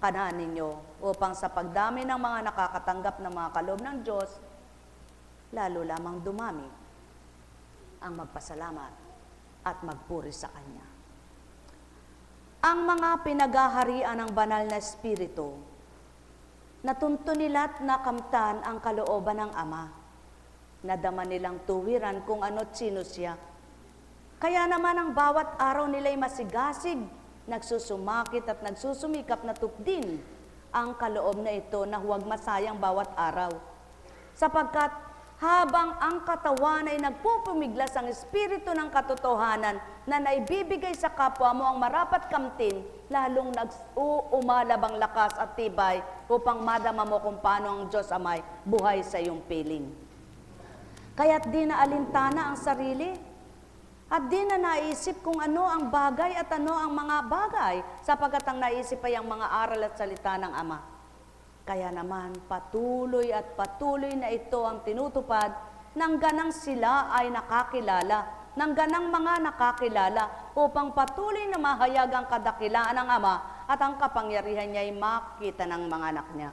kanan ninyo upang sa pagdami ng mga nakakatanggap ng mga kaloob ng Diyos, lalo lamang dumami ang magpasalamat at magpuri sa Kanya. Ang mga pinaghaharian ng banal na Espiritu, natunto nila't nakamtan ang kalooban ng Ama. Nadama nilang tuwiran kung ano't sino siya. Kaya naman ang bawat araw nila'y masigasig, nagsusumakit at nagsusumikap na tupdin ang kaloob na ito na huwag masayang bawat araw. Sapagkat habang ang katawan ay nagpupumiglas ang espiritu ng katotohanan na naibibigay sa kapwa mo ang marapat kamtin, lalong nag-uumalab ang lakas at tibay upang madama mo kung paano ang Diyos Amay buhay sa iyong piling. Kaya't di na alintana ang sarili at di na naisip kung ano ang bagay at ano ang mga bagay sapagkat ang naisip ay ang mga aral at salita ng Ama. Kaya naman patuloy at patuloy na ito ang tinutupad nang ganang sila ay nakakilala, nang ganang mga nakakilala upang patuloy na mahayag ang kadakilaan ng Ama at ang kapangyarihan niya ay makita ng mga anak niya.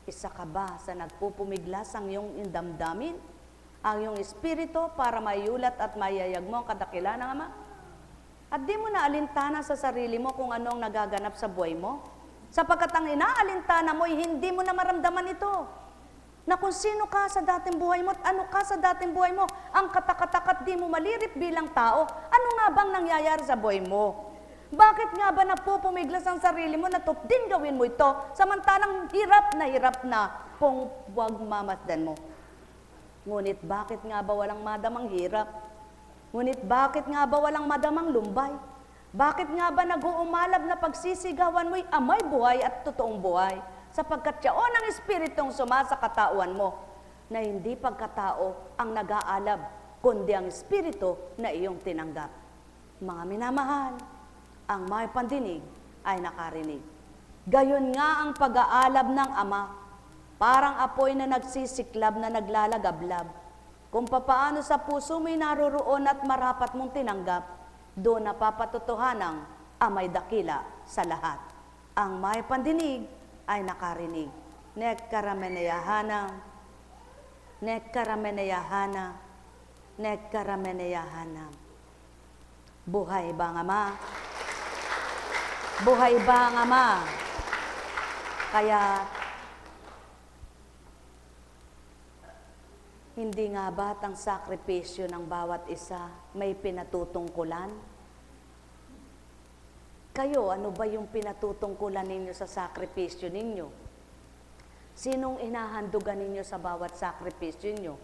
Isa ka ba sa nagpupumiglas ang iyong damdamin? Ang iyong espiritu para mayulat at mayayag mo ang kadakilaan ng Ama? At di mo na alintana sa sarili mo kung ano ang nagaganap sa buhay mo? Sapagkat ang inaalintana mo, hindi mo na maramdaman ito. Na kung sino ka sa dating buhay mo at ano ka sa dating buhay mo, ang katakatak di mo malirip bilang tao, ano nga bang nangyayari sa buhay mo? Bakit nga ba napupumiglas ang sarili mo na tupdin gawin mo ito, samantalang hirap na kung huwag mamasdan mo? Ngunit bakit nga ba walang madamang hirap? Ngunit bakit nga ba walang madamang lumbay? Bakit nga ba nag-uumalab na pagsisigawan mo'y amay buhay at totoong buhay? Sapagkat yaon ang espiritong sumasa katawan mo, na hindi pagkatao ang nag-aalab, kundi ang espiritu na iyong tinanggap. Mga minamahal, ang may pandinig ay nakarinig. Gayon nga ang pag-aalab ng Ama, parang apoy na nagsisiklab na naglalagablab. Kung papaano sa puso mo'y naroroon at marapat mong tinanggap, doon napapatotohanang amay dakila sa lahat. Ang may pandinig ay nakarinig. Nekkarameneyahana, nekkarameneyahana, nekkarameneyahana. Buhay ba ang Ama? Buhay ba ang Ama? Kaya hindi nga ba't ang sakripisyo ng bawat isa may pinatutungkulan? Kayo, ano ba yung pinatutungkulan ninyo sa sakripisyo ninyo? Sinong inahandugan ninyo sa bawat sakripisyo ninyo?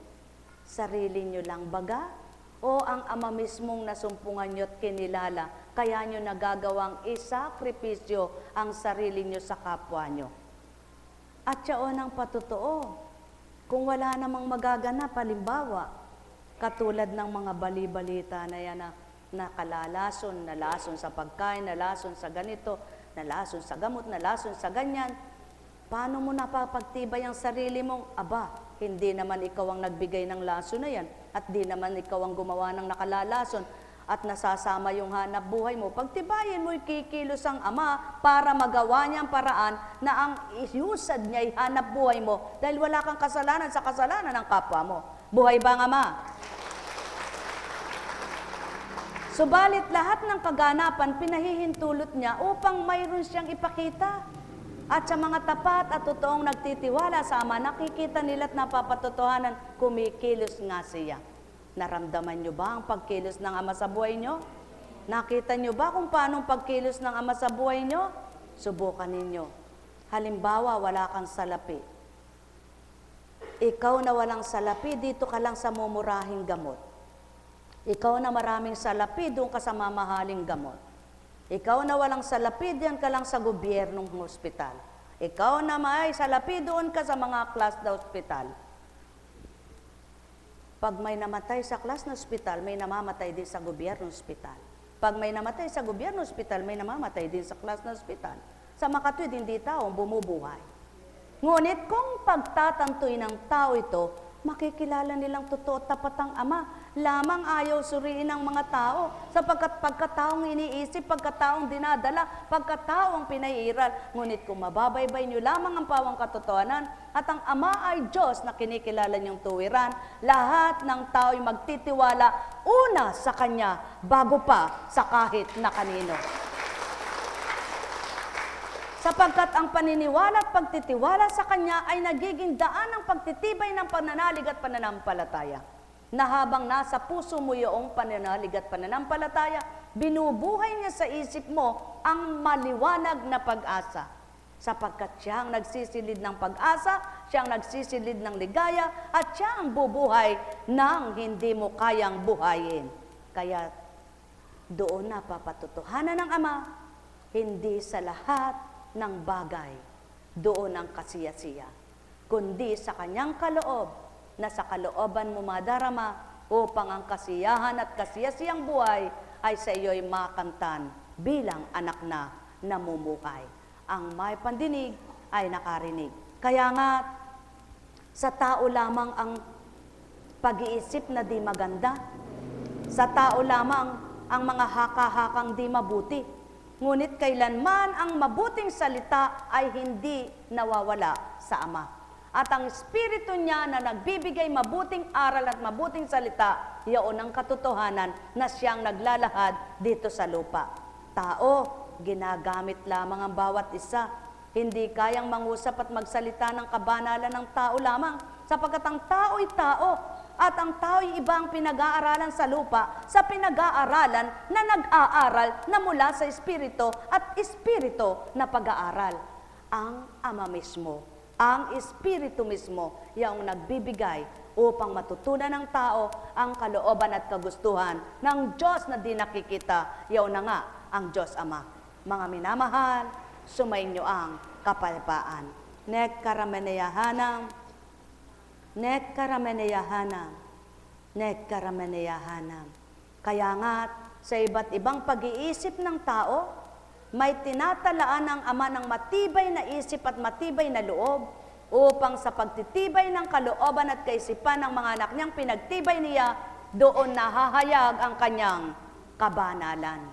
Sarili nyo lang baga? O ang Ama mismong nasumpungan nyo at kinilala, kaya nyo nagagawang isakripisyo ang sarili nyo sa kapwa nyo? At yaon ang patotoo. Kung wala namang magaganap, halimbawa, katulad ng mga bali-balita na yan na nakalalason, nalason sa pagkain, nalason sa ganito, nalason sa gamot, nalason sa ganyan, paano mo napapagtibay ang sarili mong, aba, hindi naman ikaw ang nagbigay ng lason na yan, at di naman ikaw ang gumawa ng nakalalason, at nasasama yung hanap buhay mo, pagtibayin mo, kikilos ang Ama para magawa niya ang paraan na ang iusad niya ay hanap buhay mo dahil wala kang kasalanan sa kasalanan ng kapwa mo. Buhay ba ang Ama? Subalit lahat ng kaganapan, pinahihintulot niya upang mayroon siyang ipakita. At sa mga tapat at totoong nagtitiwala sa Ama, nakikita nila at napapatotohanan, kumikilos nga siya. Naramdaman nyo ba ang pagkilos ng Ama sa buhay nyo? Nakita nyo ba kung paano pagkilos ng Ama sa buhay nyo? Subukan ninyo. Halimbawa, wala kang salapi. Ikaw na walang salapi, dito ka lang sa mumurahing gamot. Ikaw na maraming salapi, doon ka sa mamahaling gamot. Ikaw na walang salapi, diyan ka lang sa gobyernong hospital. Ikaw na may salapi, doon ka sa mga class na hospital. Pag may namatay sa class na ospital, may namamatay din sa gobyerno ospital. Pag may namatay sa gobyerno ospital, may namamatay din sa class na ospital. Sa makatwid, hindi taong bumubuhay. Ngunit kung pagtatantoy ng tao ito, makikilala nilang totoo at tapat ang Ama. Lamang ayaw suriin ng mga tao, sapagkat pagkataong iniisip, pagkataong dinadala, pagkataong pinaiiral. Ngunit kung mababaybay niyo lamang ang pawang katotohanan, at ang Ama ay Diyos na kinikilala niyong tuwiran, lahat ng tao'y magtitiwala una sa Kanya, bago pa sa kahit na kanino. Sapagkat ang paniniwala at pagtitiwala sa Kanya ay nagiging daan ng pagtitibay ng pananalig at pananampalataya. Na habang nasa puso mo yung pananalig at pananampalataya, binubuhay niya sa isip mo ang maliwanag na pag-asa. Sapagkat siya ang nagsisilid ng pag-asa, siya ang nagsisilid ng ligaya, at siya ang bubuhay nang hindi mo kayang buhayin. Kaya doon napapatotohanan ng Ama, hindi sa lahat ng bagay, doon ang kasiyasiya, kundi sa Kanyang kaloob, na sa kalooban mo madarama, upang ang kasiyahan at kasiyasiyang buhay ay sa iyo'y makamtan bilang anak na namumuhay. Ang may pandinig ay nakarinig. Kaya nga, sa tao lamang ang pag-iisip na di maganda, sa tao lamang ang mga haka-hakang di mabuti. Ngunit kailanman ang mabuting salita ay hindi nawawala sa Ama. At ang Espiritu niya na nagbibigay mabuting aral at mabuting salita, iyon ang katotohanan na siyang naglalahad dito sa lupa. Tao, ginagamit lamang ang bawat isa. Hindi kayang mangusap at magsalita ng kabanalan ng tao lamang, sapagkat ang tao'y tao. At ang tao'y ibang pinag-aaralan sa lupa, sa pinag-aaralan na nag-aaral na mula sa Espiritu at Espiritu na pag-aaral. Ang Ama mismo, ang Espiritu mismo, yung nagbibigay upang matutunan ng tao ang kalooban at kagustuhan ng Diyos na di nakikita. Yaw na nga ang Diyos Ama. Mga minamahal, sumainyo ang kapayapaan. Nek karameneyahanam, Nek karameneyahanam, nek karameneyahanam. Kaya nga, sa iba't ibang pag-iisip ng tao, may tinatalaan ng Ama ng matibay na isip at matibay na loob upang sa pagtitibay ng kalooban at kaisipan ng mga anak niyang pinagtibay niya, doon nahahayag ang kanyang kabanalan.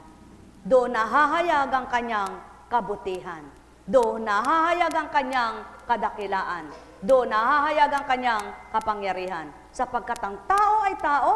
Doon nahahayag ang kanyang kabutihan. Doon nahahayag ang kanyang kadakilaan. Doon nahahayag ang kanyang kapangyarihan. Sapagkat ang tao ay tao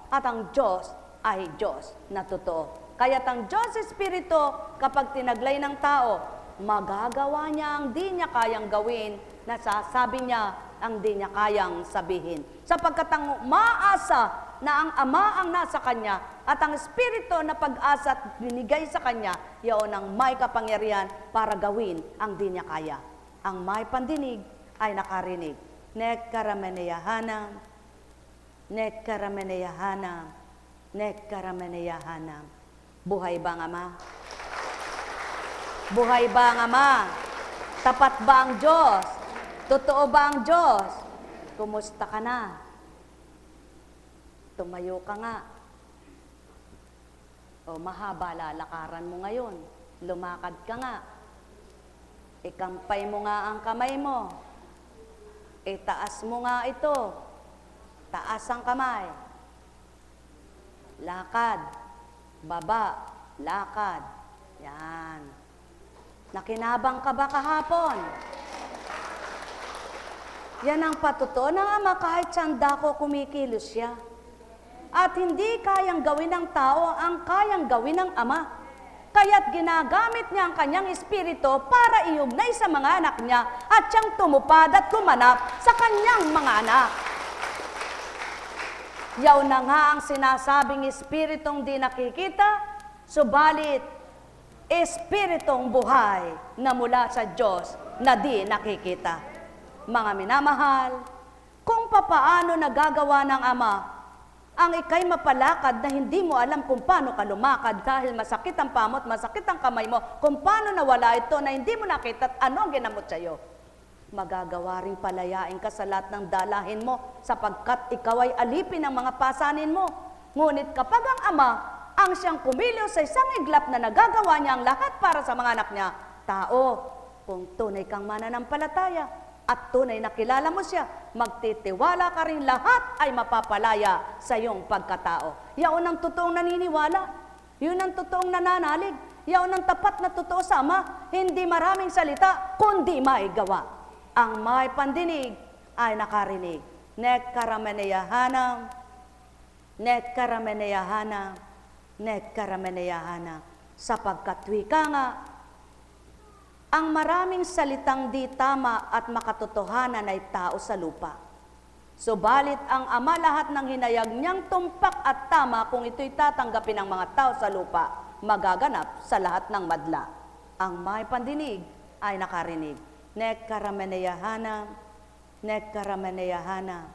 at ang Diyos ay Diyos na totoo. Kaya't ang Diyos Espiritu, kapag tinaglay ng tao, magagawa niya ang di niya kayang gawin, nasasabi niya ang di niya kayang sabihin. Sapagkat ang maasa na ang Ama ang nasa Kanya at ang Espiritu na pag-asa at binigay sa Kanya, yaon ang may kapangyarihan para gawin ang di niya kaya. Ang may pandinig ay nakarinig. Nek karameneyahanam, nek karameneyahanam, nek karameneyahanam. Buhay ba ang Ama? Buhay ba ang Ama? Tapat ba ang Diyos? Totoo ba ang Diyos? Kumusta ka na? Tumayo ka nga. O mahaba lalakaran mo ngayon. Lumakad ka nga. Ikampay mo nga ang kamay mo. Itaas mo nga ito. Taas ang kamay. Lakad. Baba. Lakad. Yan. Nakinabang ka ba kahapon? Yan ang patuto ng Ama kahit sanda ko kumikilos siya. At hindi kayang gawin ng tao ang kayang gawin ng Ama. Kaya't ginagamit niya ang kanyang espiritu para iugnay sa mga anak niya at siyang tumupad at gumanap sa kanyang mga anak. Yaw na nga ang sinasabing espiritong di nakikita, subalit espiritong buhay na mula sa Diyos na di nakikita. Mga minamahal, kung papaano nagagawa ng Ama ang ikay mapalakad na hindi mo alam kung paano ka lumakad dahil masakit ang pamot, masakit ang kamay mo, kung paano nawala ito na hindi mo nakita at ano ang ginamot sa'yo. Magagawa ring palayain ka sa lahat ng dalahin mo sapagkat ikaw ay alipin ng mga pasanin mo. Ngunit kapag ang Ama ang siyang kumilos sa isang iglap na nagagawa niya ang lahat para sa mga anak niya, tao, kung tunay kang mananampalataya, at tunay na kilala mo siya, magtitiwala ka rin lahat ay mapapalaya sa iyong pagkatao. Yaon ang totoong naniniwala. Yun ang totoong nananalig. Yaon ang tapat na totoo sa Ama. Hindi maraming salita, kundi maigawa. Ang may pandinig ay nakarinig. Nek karameneyahanam, nek karameneyahanam, nek karameneyahanam. Sapagkat wika nga, ang maraming salitang di tama at makatotohanan ay tao sa lupa. Subalit ang Ama lahat ng hinayag niyang tumpak at tama kung ito'y tatanggapin ng mga tao sa lupa, magaganap sa lahat ng madla. Ang may pandinig ay nakarinig. Nek karameneyahanam, nek karameneyahanam,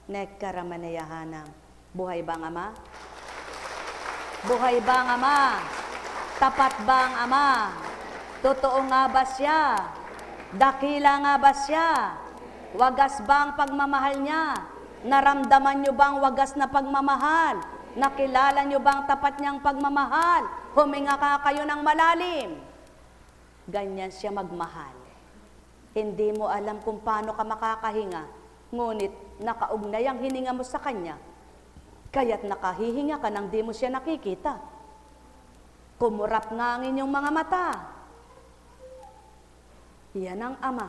nek karameneyahanam. Buhay ba ang Ama? Buhay ba ang Ama? Tapat ba ang Ama? Totoo nga ba siya? Dakila nga ba siya? Wagas ba ang pagmamahal niya? Naramdaman niyo ba ang wagas na pagmamahal? Nakilala niyo ba ang tapat niyang pagmamahal? Huminga ka kayo ng malalim. Ganyan siya magmahal. Hindi mo alam kung paano ka makakahinga, ngunit nakaugnay ang hininga mo sa Kanya. Kaya't nakahihinga ka nang di mo siya nakikita. Kumurap nga ang inyong mga mata. Yan ang Ama,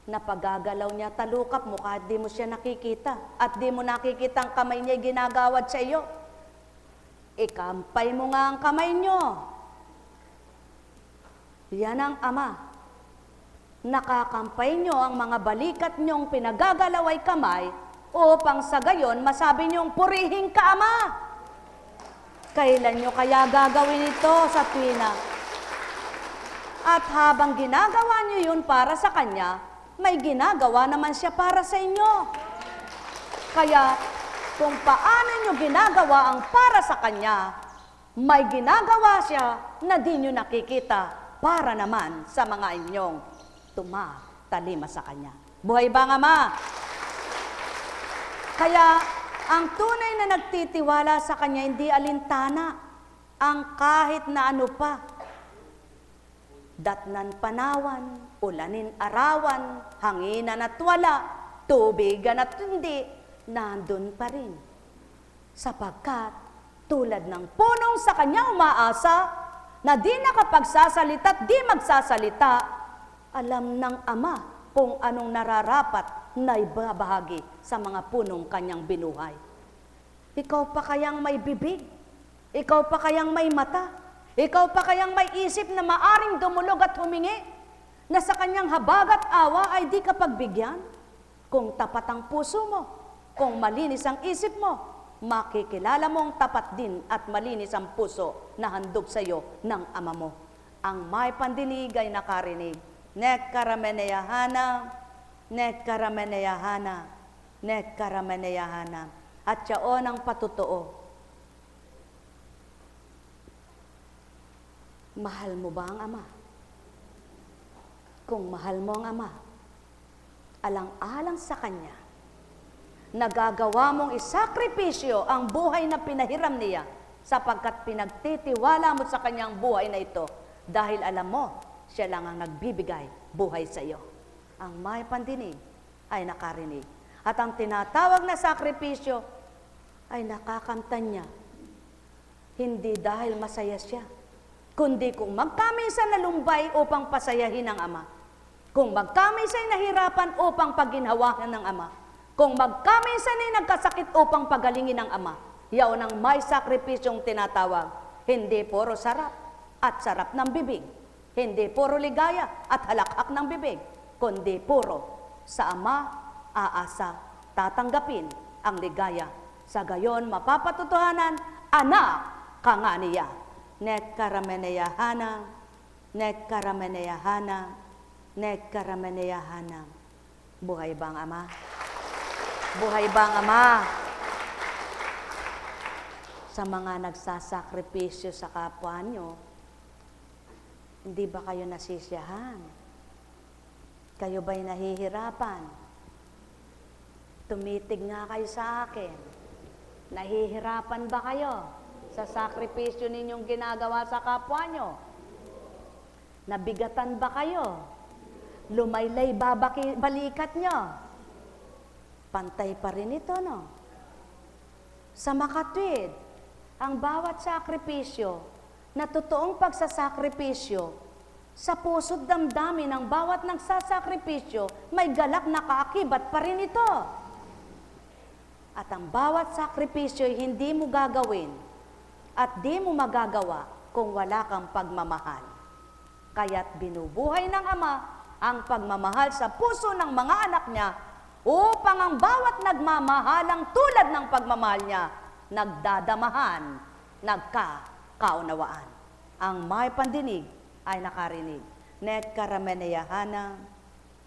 na pagagalaw niya talukap mo kahit di mo siya nakikita at di mo nakikita ang kamay niya ginagawad sa iyo. Ikampay mo nga ang kamay niyo. Yan ang Ama. Nakakampay niyo ang mga balikat niyong pinagagalaway kamay upang sa gayon masabi niyong purihin ka, Ama. Kailan niyo kaya gagawin ito sa tuwina? At habang ginagawa niyo yun para sa Kanya, may ginagawa naman siya para sa inyo. Kaya, kung paano niyo ginagawa ang para sa Kanya, may ginagawa siya na di niyo nakikita para naman sa mga inyong tumatalima sa Kanya. Buhay ba ang Ama? Kaya, ang tunay na nagtitiwala sa Kanya, hindi alintana ang kahit na ano pa. Datnan panawan, ulanin arawan, hanginan at wala, tubigan at hindi, nandun pa rin. Sapagkat tulad ng punong sa Kanya umaasa, na di nakapagsasalita at di magsasalita, alam ng Ama kung anong nararapat na ibabahagi sa mga punong Kanyang binuhay. Ikaw pa kayang may bibig? Ikaw pa kayang may mata? Ikaw pa kayang may isip na maaring dumulog at humingi, na sa Kanyang habag at awa ay di ka pagbigyan? Kung tapat ang puso mo, kung malinis ang isip mo, makikilala mo ang tapat din at malinis ang puso na handog sa iyo ng Ama mo. Ang may pandinig ay nakarinig. Nek karameneyahanam, nek karameneyahanam, nek karameneyahanam. At yaon ang patotoo. Mahal mo ba ang Ama? Kung mahal mo ang Ama, alang-alang sa Kanya, nagagawa mong isakripisyo ang buhay na pinahiram niya sapagkat pinagtitiwala mo sa Kanyang buhay na ito dahil alam mo, siya lang ang nagbibigay buhay sa iyo. Ang may pandinig ay nakarinig. At ang tinatawag na sakripisyo ay nakakamtan niya. Hindi dahil masaya siya, kundi kung magkaminsan na lumbay upang pasayahin ang Ama. Kung magkaminsan nahirapan upang paginhawahan ng Ama. Kung magkaminsan ay nagkasakit upang pagalingin ng Ama. Yaon ang may sakripisyong tinatawag. Hindi puro sarap at sarap ng bibig. Hindi puro ligaya at halakhak ng bibig. Kundi puro sa Ama aasa tatanggapin ang ligaya. Sa gayon mapapatutuhanan, anak ka nga niya. Nek karameneyahanam, nek karameneyahanam, nek karameneyahanam. Buhay ba ang Ama? Buhay ba ang Ama? Sa mga nagsasakripisyo sa kapwa nyo, hindi ba kayo nasisiyahan? Kayo ba'y nahihirapan? Tumitig nga kayo sa akin. Nahihirapan ba kayo sa sakripisyo ninyong ginagawa sa kapwa nyo? Nabigatan ba kayo? lumaylay balikat niya. Pantay pa rin ito, no? Sa makatwid, ang bawat sakripisyo, na totoong pagsasakripisyo, sa puso't damdamin ng bawat nagsasakripisyo, may galak na kaakibat pa rin ito. At ang bawat sakripisyo ay hindi mo gagawin at di mo magagawa kung wala kang pagmamahal. Kaya't binubuhay ng Ama ang pagmamahal sa puso ng mga anak niya upang ang bawat nagmamahalang tulad ng pagmamahal niya, nagdadamahan, nagkakaunawaan. Ang may pandinig ay nakarinig. Nekkarameneyahana,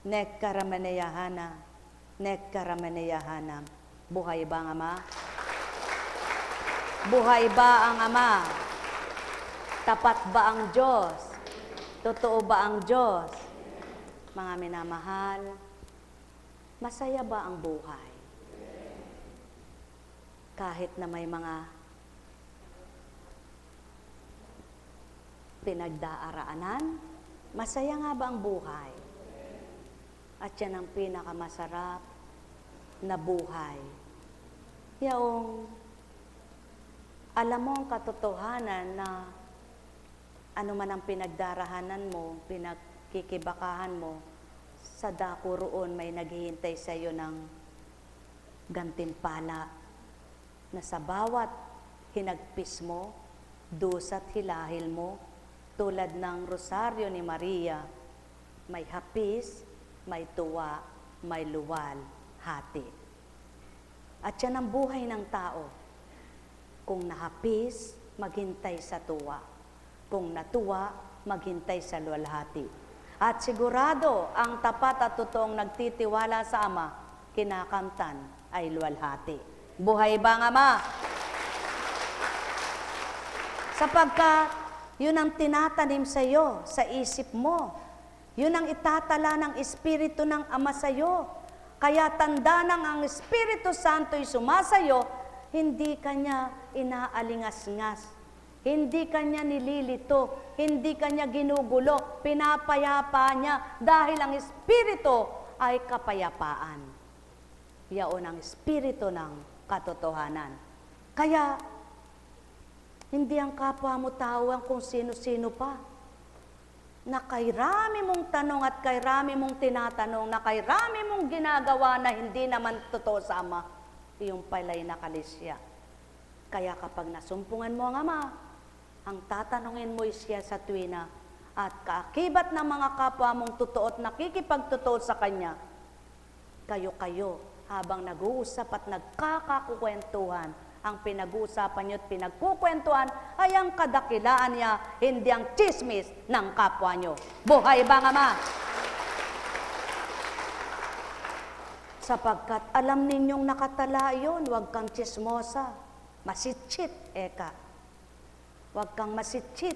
nekkarameneyahana, nekkarameneyahana. Buhay ba ang Ama? Buhay ba ang Ama? Tapat ba ang Diyos? Totoo ba ang Diyos? Mga minamahal, masaya ba ang buhay? Kahit na may mga pinagdaaraanan, masaya nga ba ang buhay? At yan ang pinakamasarap na buhay. Yaong alam mo ang katotohanan na ano man ang pinagdarahanan mo, pinagkikibakahan mo, sa dako roon may naghihintay sa iyo ng gantimpala na sa bawat hinagpis mo, dusa't hilahil mo, tulad ng rosaryo ni Maria, may hapis, may tuwa, may luwal, hati. At yan ang buhay ng tao. Kung nahapis, maghintay sa tuwa. Kung natuwa, maghintay sa luwalhati. At sigurado, ang tapat at totoong nagtitiwala sa Ama, kinakamtan ay luwalhati. Buhay ba ang Ama? Sapagkat, yun ang tinatanim sa iyo, sa isip mo. Yun ang itatala ng Espiritu ng Ama sa iyo. Kaya tanda nang ang Espiritu Santo'y sumasayo, hindi kanya inaalingas-ngas. Hindi kanya nililito, hindi kanya ginugulo, pinapayapa niya dahil ang Espiritu ay kapayapaan. Yaon ang Espiritu ng katotohanan. Kaya, hindi ang kapwa mo tao ang kung sino-sino pa. Na kay rami mong tanong at kay rami mong tinatanong, na kay rami mong ginagawa na hindi naman totoo sa Ama, iyong pala'y nakalisya. Kaya kapag nasumpungan mo ang Ama, ang tatanungin mo siya sa tuwina at kaakibat ng mga kapwa mong totoo at nakikipagtotoo sa Kanya, kayo-kayo habang nag-uusap at nagkakakukwentuhan, ang pinag-uusapan niyo at pinagkukwentuhan ay ang kadakilaan niya, hindi ang chismis ng kapwa niyo. Buhay ba ang Ama? Sapagkat alam ninyong nakatala yun, huwag kang chismosa. Masitchit, eka. Huwag kang masitchit.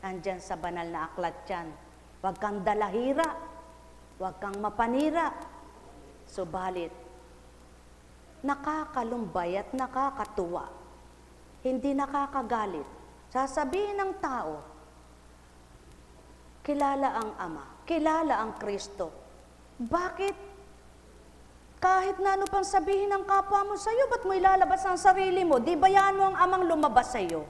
Andyan sa banal na aklat yan. Huwag kang dalahira. Huwag kang mapanira. Subalit, nakakalumbay at nakakatuwa. Hindi nakakagalit. Sasabihin ng tao, kilala ang Ama, kilala ang Kristo. Bakit? Kahit na ano pang sabihin ng kapwa mo sa'yo, ba't mo ilalabas ang sarili mo? Di bayaan mo ang Amang lumabas sa'yo?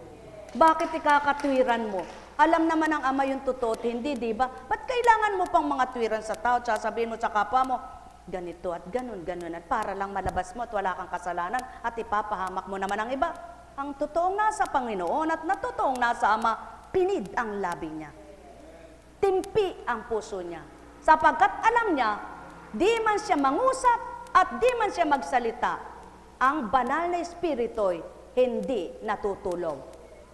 Bakit ikakatwiran mo? Alam naman ng Ama yung totoo at hindi, di ba? Ba't kailangan mo pang mga twiran sa tao? Sasabihin mo sa kapwa mo, ganito at ganun, ganun, at para lang malabas mo at wala kang kasalanan at ipapahamak mo naman ang iba. Ang totoong nasa Panginoon at natotoong nasa Ama, pinid ang labi niya. Timpi ang puso niya. Sapagkat alam niya, di man siya mangusap at di man siya magsalita, ang banal na Espiritu'y hindi natutulog.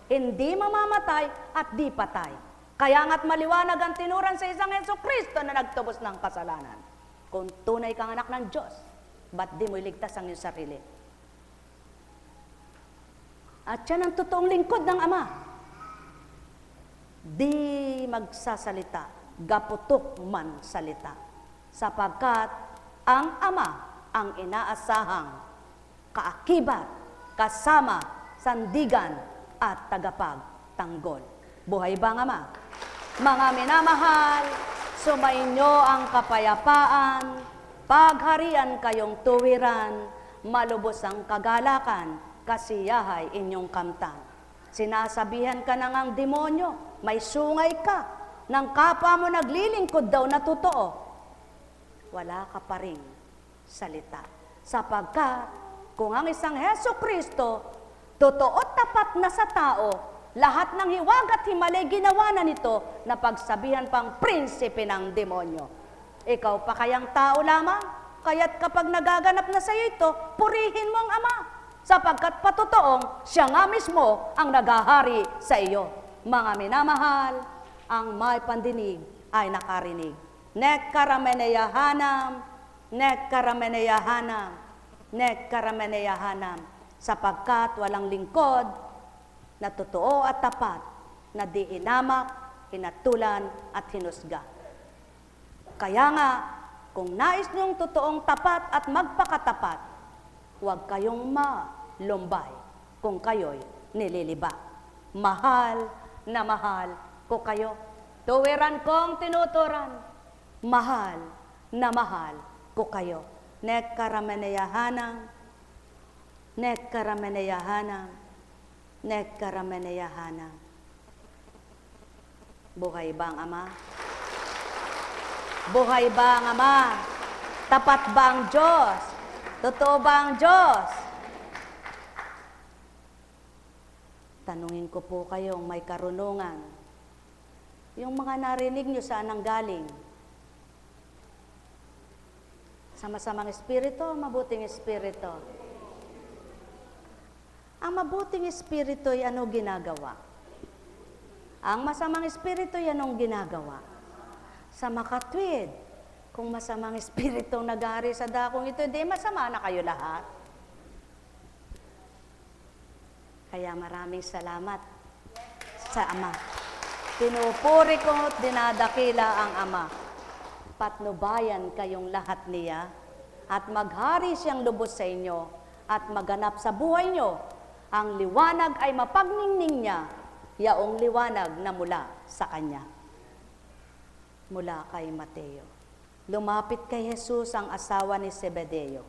Hindi mamamatay at di patay. Kaya nga't maliwanag ang tinuran sa isang Jesucristo na nagtubos ng kasalanan. Kung tunay kang anak ng Diyos, ba't di mo iligtas ang iyong sarili? At yan ang totoong lingkod ng Ama. Di magsasalita, gaputok man salita. Sapagkat ang Ama ang inaasahang kaakibat, kasama, sandigan, at tagapagtanggol. Buhay ba ang Ama? Mga minamahal, Sumainyo ang kapayapaan, pagharian kayong tuwiran, malubos ang kagalakan, kasiyahay inyong kamtan. Sinasabihan ka na ngang demonyo, may sungay ka, ng kapwa mo naglilingkod daw na totoo. Wala ka pa ring salita. Sapagkat kung ang isang Hesukristo, totoo at tapat na sa tao, lahat ng hiwag at himalay ginawa na nito na pagsabihan pang prinsipe ng demonyo. Ikaw pa kayang tao lamang, kaya't kapag nagaganap na sa iyo ito, purihin mo ang Ama, sapagkat patotoong siya nga mismo ang naghahari sa iyo. Mga minamahal, ang may pandinig ay nakarinig. Nek karameneyahanam, nek karameneyahanam, nek karameneyahanam, sapagkat walang lingkod na totoo at tapat na di hinamak, hinatulan at hinusga. Kaya nga, kung nais niyong totoong tapat at magpakatapat, huwag kayong malumbay kung kayo'y nililiba. Mahal na mahal ko kayo. Tuwiran kong tinuturan. Mahal na mahal ko kayo. Nek karameneyahanam, nek karameneyahanam, nek karameneyahanam. Buhay ba ang Ama? Buhay ba ang Ama? Tapat ba ang Diyos? Totoo ba ang Diyos? Tanungin ko po kayong may karunungan. Yung mga narinig nyo saan ang galing? Sa masamang espiritu o mabuting espiritu? Ang mabuting espiritu ay ano ginagawa? Ang masamang espiritu ay anong ginagawa? Sa makatwid, kung masamang espiritu nag-ahari sa dakong ito, hindi masama na kayo lahat. Kaya maraming salamat sa Ama. Pinupuri ko at dinadakila ang Ama. Patnubayan kayong lahat niya at maghari siyang lubos sa inyo at maganap sa buhay nyo. Ang liwanag ay mapagningning niya, yaong liwanag na mula sa Kanya. Mula kay Mateo. Lumapit kay Jesus ang asawa ni Zebedeo,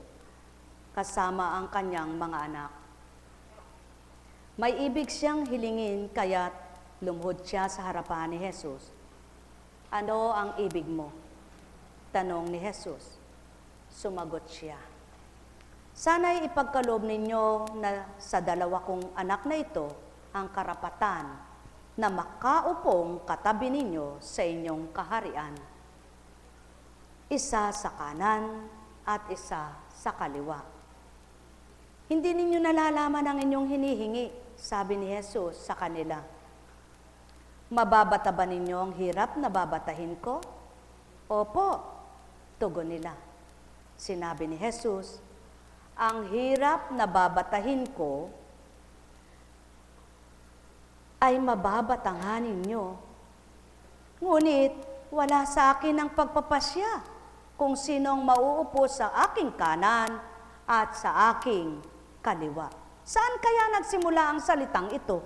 kasama ang kanyang mga anak. May ibig siyang hilingin, kaya't lumuhod siya sa harapan ni Jesus. Ano ang ibig mo? Tanong ni Jesus. Sumagot siya. Sana'y ipagkaloob ninyo na sa dalawa kong anak na ito ang karapatan na makaupong katabi ninyo sa inyong kaharian. Isa sa kanan at isa sa kaliwa. Hindi ninyo nalalaman ang inyong hinihingi, sabi ni Jesus sa kanila. Mababata ba ninyo ang hirap na babatahin ko? Opo, tugon nila. Sinabi ni Jesus, ang hirap na babatahin ko ay mababatanganin nyo. Ngunit wala sa akin ang pagpapasya kung sinong mauupo sa aking kanan at sa aking kaliwa. Saan kaya nagsimula ang salitang ito?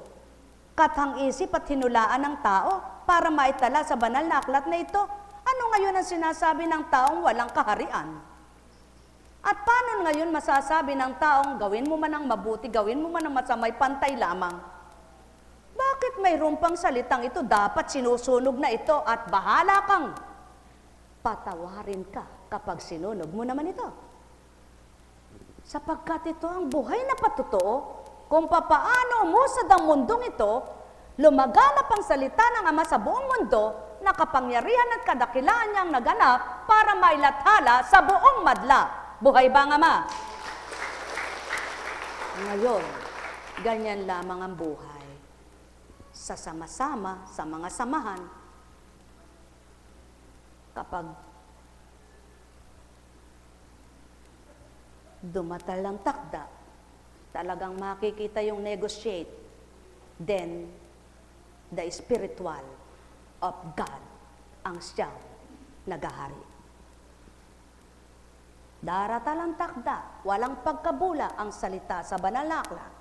Kathang isip at hinulaan ng tao para maitala sa banal na aklat na ito. Ano ngayon ang sinasabi ng taong walang kaharian? At paano ngayon masasabi ng taong gawin mo man ang mabuti, gawin mo man ang masamay, pantay lamang? Bakit mayroon pang salitang ito? Dapat sinusunog na ito at bahala kang patawarin ka kapag sinunog mo naman ito. Sapagkat ito ang buhay na patotoo, kung papaano umusad ang mundong ito, lumaganap ang salita ng Ama sa buong mundo, na kapangyarihan at kadakilaan niyang naganap para mailathala sa buong madla. Buhay ba ang Ama? Ngayon, ganyan lamang ang buhay. Sa sama-sama, sa mga samahan, kapag dumatal ang takda, talagang makikita yung negotiate, then the spiritual of God ang siyang nagahari. Daratal ang takda, walang pagkabula ang salita sa banal na aklat.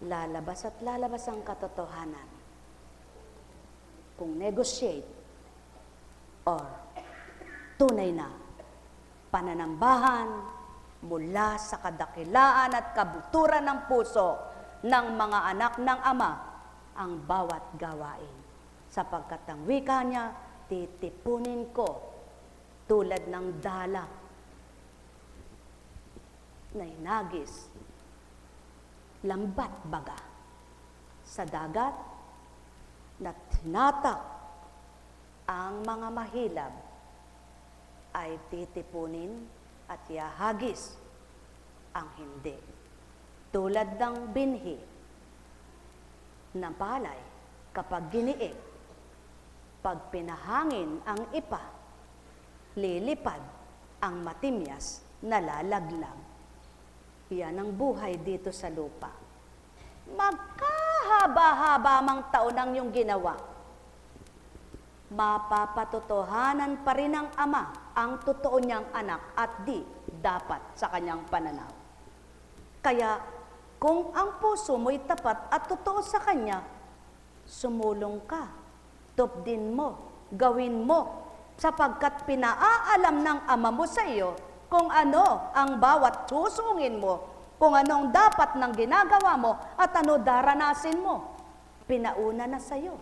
Lalabas at lalabas ang katotohanan. kung negotiate or tunay na pananambahan mula sa kadakilaan at kabuturan ng puso ng mga anak ng Ama ang bawat gawain. Sapagkat ang wika niya, titipunin ko tulad ng dala na hinagis, lambat baga sa dagat na tinatak ang mga mahilab ay titipunin at ihahagis ang hindi. Tulad ng binhi na palay kapag giniig, pag pinahangin ang ipa, lilipad ang matimyas na lalaglag. Yan ang buhay dito sa lupa. Magkahaba-haba mang taon ang iyong ginawa, mapapatotohanan pa rin ng Ama ang totoo niyang anak at di dapat sa kanyang pananaw. Kaya kung ang puso mo'y tapat at totoo sa Kanya, sumulong ka, tupdin mo, gawin mo, sapagkat pinaaalam ng Ama mo sa iyo kung ano ang bawat susungin mo, kung anong dapat ng ginagawa mo at ano daranasin mo. Pinauna na sa iyo.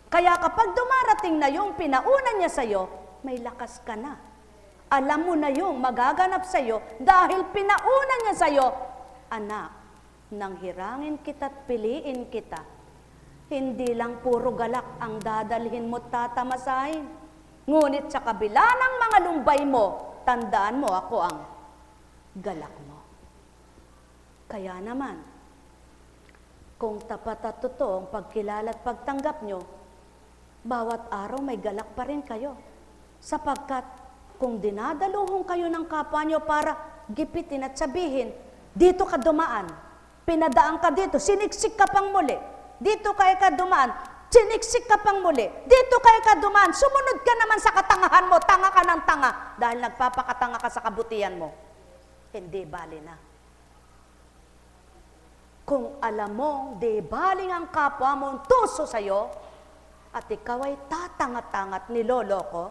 Kaya kapag dumarating na yung pinauna niya sa iyo, may lakas ka na. Alam mo na yung magaganap sa iyo dahil pinauna niya sa iyo, anak, nang hirangin kita at piliin kita, hindi lang puro galak ang dadalhin mo tatamasahin. Ngunit sa kabila ng mga lumbay mo, tandaan mo ako ang galak mo. Kaya naman, kung tapat at totoo ang pagkilala at pagtanggap nyo, bawat araw may galak pa rin kayo. Sapagkat kung dinadaluhong kayo ng kapwa nyo para gipitin at sabihin, dito ka dumaan, pinadaan ka dito, siniksik ka pang muli, dito kaya ka dumaan, siniksik ka pang muli, dito kaya ka dumaan, sumunod ka naman sa katangahan mo, tanga ka ng tanga, dahil nagpapakatanga ka sa kabutihan mo. Hindi bali na. Kung alam mong di baling ang kapwa mo ang tuso sa'yo, at ikaw ay tatanga-tangat niloloko,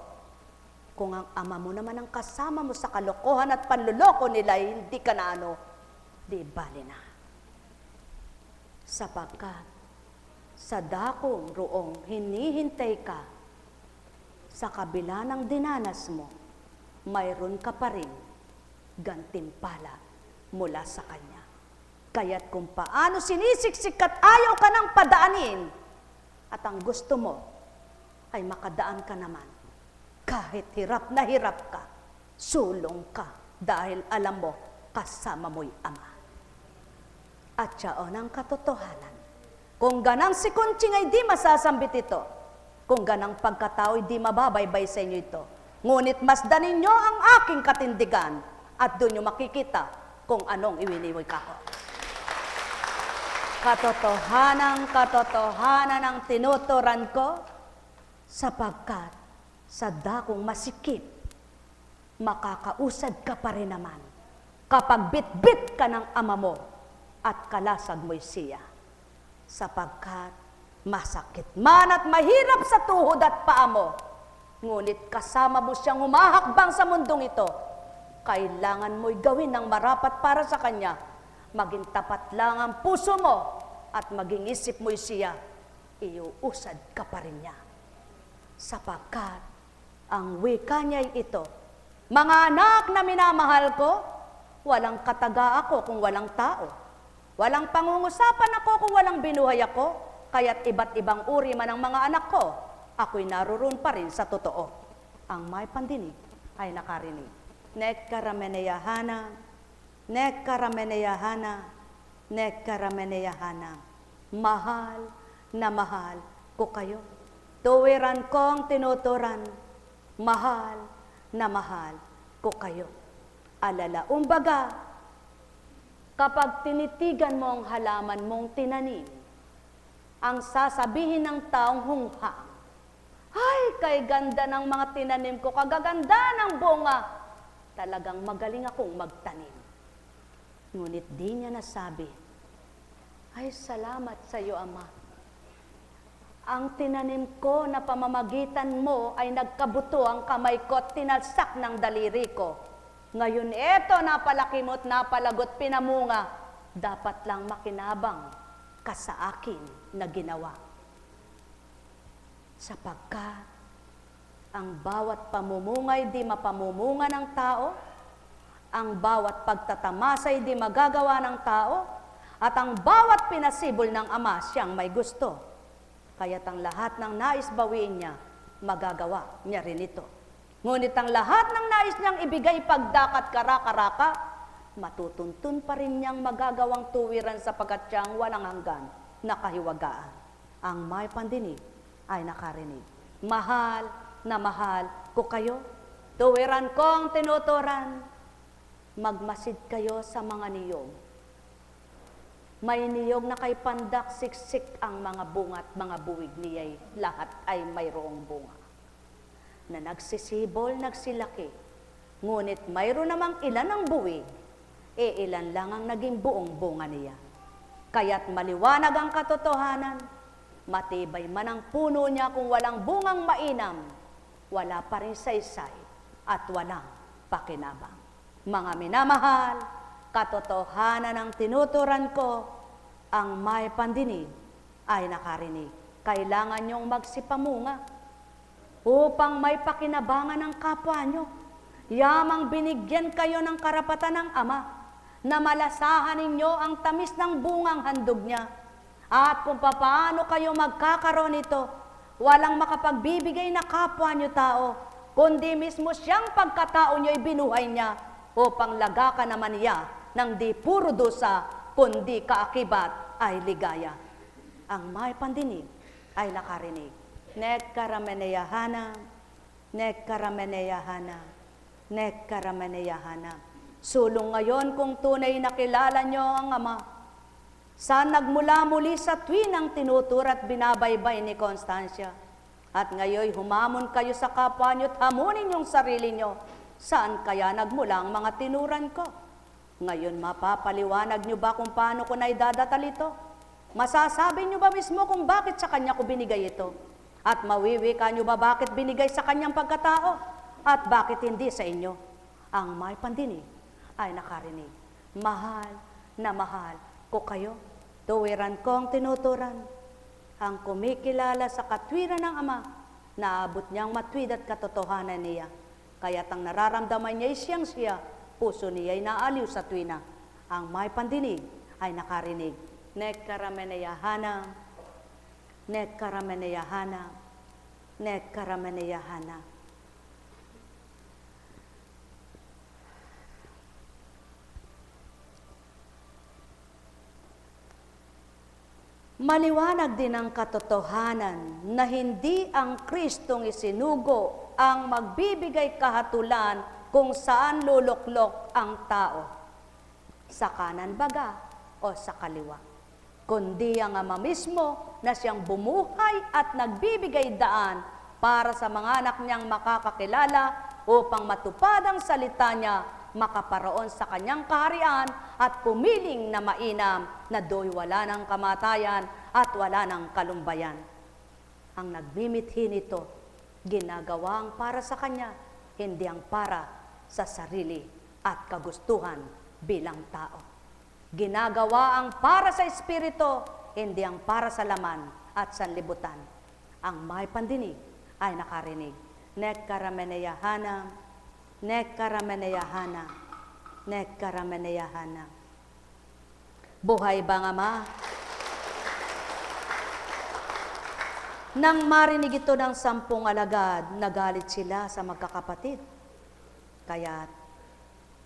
kung ang ama mo naman ang kasama mo sa kalokohan at panluloko nila, hindi ka na ano, di bali na. Sapagkat sa dakong roong hinihintay ka, sa kabila ng dinanas mo, mayroon ka pa rin gantimpala mula sa Kanya. Kaya't kung paano sinisiksik at ayaw ka nang padaanin, at ang gusto mo ay makadaan ka naman, kahit hirap na hirap ka, sulong ka, dahil alam mo, kasama mo'y Ama. At siyaon ang katotohanan. Kung ganang si Kunching ay di masasambit ito, kung ganang pagkatao ay di mababaybay sa inyo ito, ngunit masdanin nyo ang aking katindigan, at doon nyo makikita kung anong iwiniwig ako. Katotohanan ang tinuturan ko, sapagkat sa dakong masikip, makakausad ka pa rin naman kapag bit-bit ka ng ama mo at kalasag mo'y siya. Sapagkat masakit man at mahirap sa tuhod at paa mo, ngunit kasama mo siyang humahakbang sa mundong ito, kailangan mo'y gawin ng marapat para sa Kanya. Maging tapat lang ang puso mo at maging isip mo'y siya, iuusad ka pa rin niya. Sapagkat ang wika niya'y ito, mga anak na minamahal ko, walang kataga ako kung walang tao. Walang pangungusapan ako kung walang binuhay ako, kaya't iba't ibang uri man ang mga anak ko, ako'y naroon pa rin sa totoo. Ang may pandinig ay nakarinig. Nekkarameneyahana, nekkarameneyahana, nekkarameneyahana. Mahal na mahal ko kayo. Tuwiran kong tinuturan, mahal na mahal ko kayo. Alala, umbaga, kapag tinitigan mo ang halaman mong tinanim, ang sasabihin ng taong hunghang, ay, kay ganda ng mga tinanim ko, kagaganda ng bunga, talagang magaling akong magtanim. Ngunit di niya nasabi, ay, salamat sa iyo, Ama. Ang tinanim ko na pamamagitan mo ay nagkabuto ang kamay ko at tinalsak ng daliri ko. Ngayon eto, napalaki mo at napalagot, pinamunga. Dapat lang makinabang ka sa akin na ginawa. Sapagkat ang bawat pamumungay di mapamumunga ng tao, ang bawat pagtatamasa di magagawa ng tao, at ang bawat pinasibol ng Ama siyang may gusto. Kaya't ang lahat ng nais bawiin niya, magagawa niya rin ito. Ngunit ang lahat ng nais niyang ibigay pagdakat karaka-raka, matutuntun pa rin niyang magagawang tuwiran sapagkat siyang walang hanggan na kahiwagaan. Ang may pandinig ay nakarinig. Mahal na mahal ko kayo, tuwiran kong tinuturan, magmasid kayo sa mga niyog. May niyog na kay pandak, siksik ang mga bunga at mga buwig niya'y lahat ay mayroong bunga. Na nagsisibol, nagsilaki, ngunit mayroon namang ilan ang buwig, ilan lang ang naging buong bunga niya. Kaya't maliwanag ang katotohanan, matibay man ang puno niya kung walang bungang mainam, wala pa rin saysay at walang pakinabang. Mga minamahal, katotohanan ang tinuturan ko, ang may pandinig ay nakarinig. Kailangan niyong magsipamunga upang may pakinabangan ng kapwa niyo. Yamang binigyan kayo ng karapatan ng Ama na malasahan ninyo ang tamis ng bungang handog niya. At kung paano kayo magkakaroon nito, walang makapagbibigay na kapwa niyo tao, kundi mismo siyang pagkatao niyo ibinuhay niya upang lagakan naman niya ng di puro dosa, kundi kaakibat ay ligaya. Ang may pandinig ay nakarinig. Nekkarameneyahana, nekkarameneyahana, nekkarameneyahana. Sulong ngayon kung tunay nakilala nyo ang Ama. Saan nagmula muli sa tuwinang tinuturat binabaybay ni Constancia. At ngayon humamon kayo sa kapwa nyo at hamunin yung sarili nyo. Saan kaya nagmula ang mga tinuran ko? Ngayon mapapaliwanag nyo ba kung paano ko naidadatal ito? Masasabi nyo ba mismo kung bakit sa kanya ko binigay ito? At mawiwika nyo ba bakit binigay sa kanyang pagkatao? At bakit hindi sa inyo? Ang may pandinig ay nakarinig. Mahal na mahal ko kayo, tuwiran kong tinuturan. Ang kumikilala sa katwiran ng Ama, naabot niyang matwid at katotohanan niya. Kaya't ang nararamdaman niya ay siyang siya, puso niya ay naaliw sa tuwina. Ang may pandinig ay nakarinig. Nekkarameneyahana, nekkarameneyahana, nekkarameneyahana. Maliwanag din ang katotohanan na hindi ang Kristong isinugo ang magbibigay kahatulan kung saan luluklok ang tao, sa kanan baga o sa kaliwa, kundi ang Ama mismo na siyang bumuhay at nagbibigay daan para sa mga anak niyang makakakilala upang matupad ang salita niya, makaparoon sa kanyang kaharian at pumiling na mainam na do'y wala ng kamatayan at wala ng kalumbayan. Ang nagmimithi nito, ginagawa ang para sa kanya, hindi ang para sa sarili at kagustuhan bilang tao. Ginagawa ang para sa Espiritu, hindi ang para sa laman at sanlibutan. Ang may pandinig ay nakarinig. Nekkarameneyahana, nekkarameneyahana, nekkarameneyahana. Buhay bang Ama? Nang marinig ito ng 10 alagad, nagalit sila sa magkakapatid. Kaya't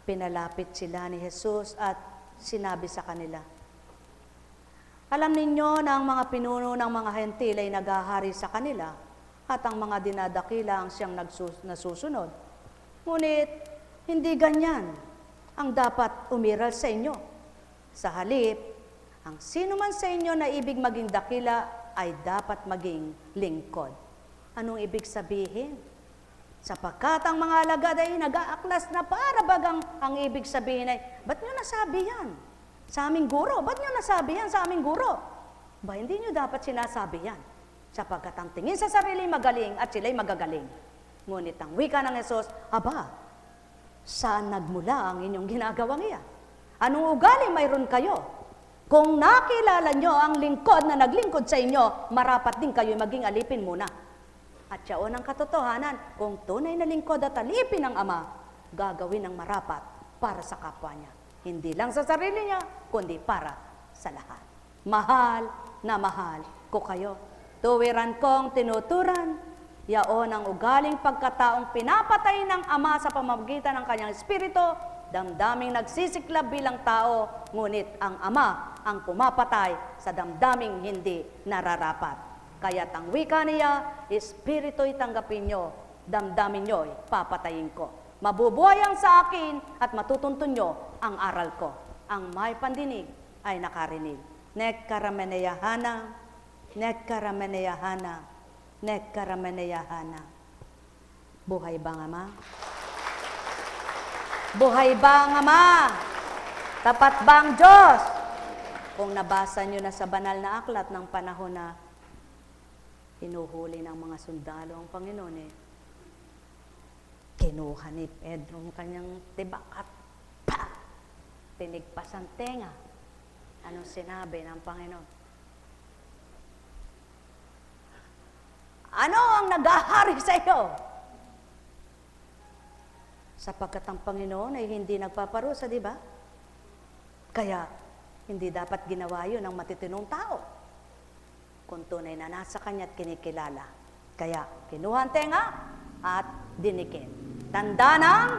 pinalapit sila ni Jesus at sinabi sa kanila, alam ninyo na ang mga pinuno ng mga hentil ay naghahari sa kanila at ang mga dinadakila ang siyang nasusunod. Ngunit hindi ganyan ang dapat umiral sa inyo. Sa halip, ang sino man sa inyo na ibig maging dakila ay dapat maging lingkod. Anong ibig sabihin? Sapagkat ang mga alagad ay nag-aaklas na para bagang ang ibig sabihin ay, ba't nyo nasabi yan? Sa aming guro, ba't nyo nasabi yan sa aming guro? Ba, hindi nyo dapat sinasabi yan sapagkat ang tingin sa sarili magaling at sila'y magagaling. Ngunit ang wika ng Hesus, aba, saan nagmula ang inyong ginagawang iya? Anong ugali mayroon kayo? Kung nakilala nyo ang lingkod na naglingkod sa inyo, marapat din kayo maging alipin muna. At yaon ang katotohanan, kung tunay na lingkod at alipin ng Ama, gagawin ng marapat para sa kapwa niya. Hindi lang sa sarili niya, kundi para sa lahat. Mahal na mahal ko kayo. Tuwiran kong tinuturan, yaon ang ugaling pagkataong pinapatay ng Ama sa pamamagitan ng kanyang Espiritu, damdaming nagsisiklab bilang tao, ngunit ang Ama ang pumapatay sa damdaming hindi nararapat. Kaya't ang wika niya, Espiritu'y tanggapin nyo, damdamin nyo'y papatayin ko. Mabubuhay ang sa akin at matutuntun nyo ang aral ko. Ang may pandinig ay nakarinig. Nekkarameneyahana, nekkarameneyahana, nekkarameneyahana. Buhay ba ang Ama? Buhay ba ang Ama? Tapat ba ang Diyos? Kung nabasa nyo na sa banal na aklat ng panahon na hinuhuli ng mga sundalo ang Panginoon kinuha ni Pedro ang kanyang tibak at tinigpas ang tenga. Anong sinabi ng Panginoon? Ano ang nag-ahari sa iyo? Sapagkat ang Panginoon ay hindi nagpaparusa, di ba? Kaya, hindi dapat ginawa yun ng matitinong tao. Kung tunay na nasa kanya at kinikilala. Kaya, kinuha ang tenga at dinikin. Tanda ng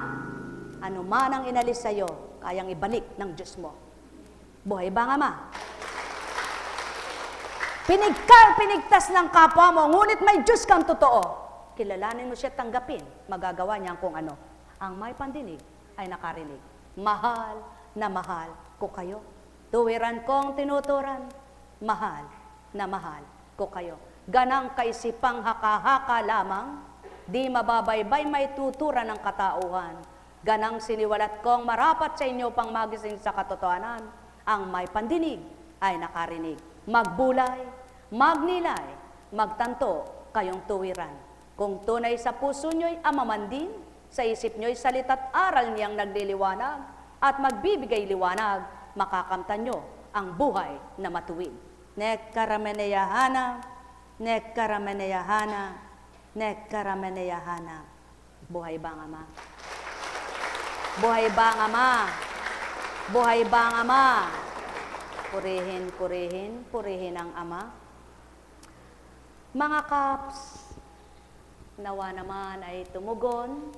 anuman ang inalis sa iyo, kayang ibalik ng Diyos mo. Buhay ba ang Ama? Pinigtas ng kapwa mo, ngunit may Diyos kang totoo. Kilalanin mo siya, tanggapin, magagawa niya kung ano. Ang may pandinig ay nakarinig. Mahal na mahal ko kayo. Tuwiran kong tinuturan, mahal na mahal ko kayo. Ganang kaisipang haka-haka lamang, di mababaybay may tuturan ng katauhan. Ganang siniwalat kong marapat sa inyo pang magising sa katotohanan. Ang may pandinig ay nakarinig. Magbulay, magnilay, magtanto kayong tuwiran. Kung tunay sa puso nyo'y amamandin, sa isip nyo'y salita't aral niyang nagliliwanag, at magbibigay liwanag, makakamtan nyo ang buhay na matuwid. Nekkarameneyahana, nekkarameneyahana, nekkarameneyahana. Buhay ba ang Ama? Buhay ba ang Ama? Buhay ba ang Ama? Purihin, purihin, purihin ang Ama. Mga kaps, nawa naman ay tumugon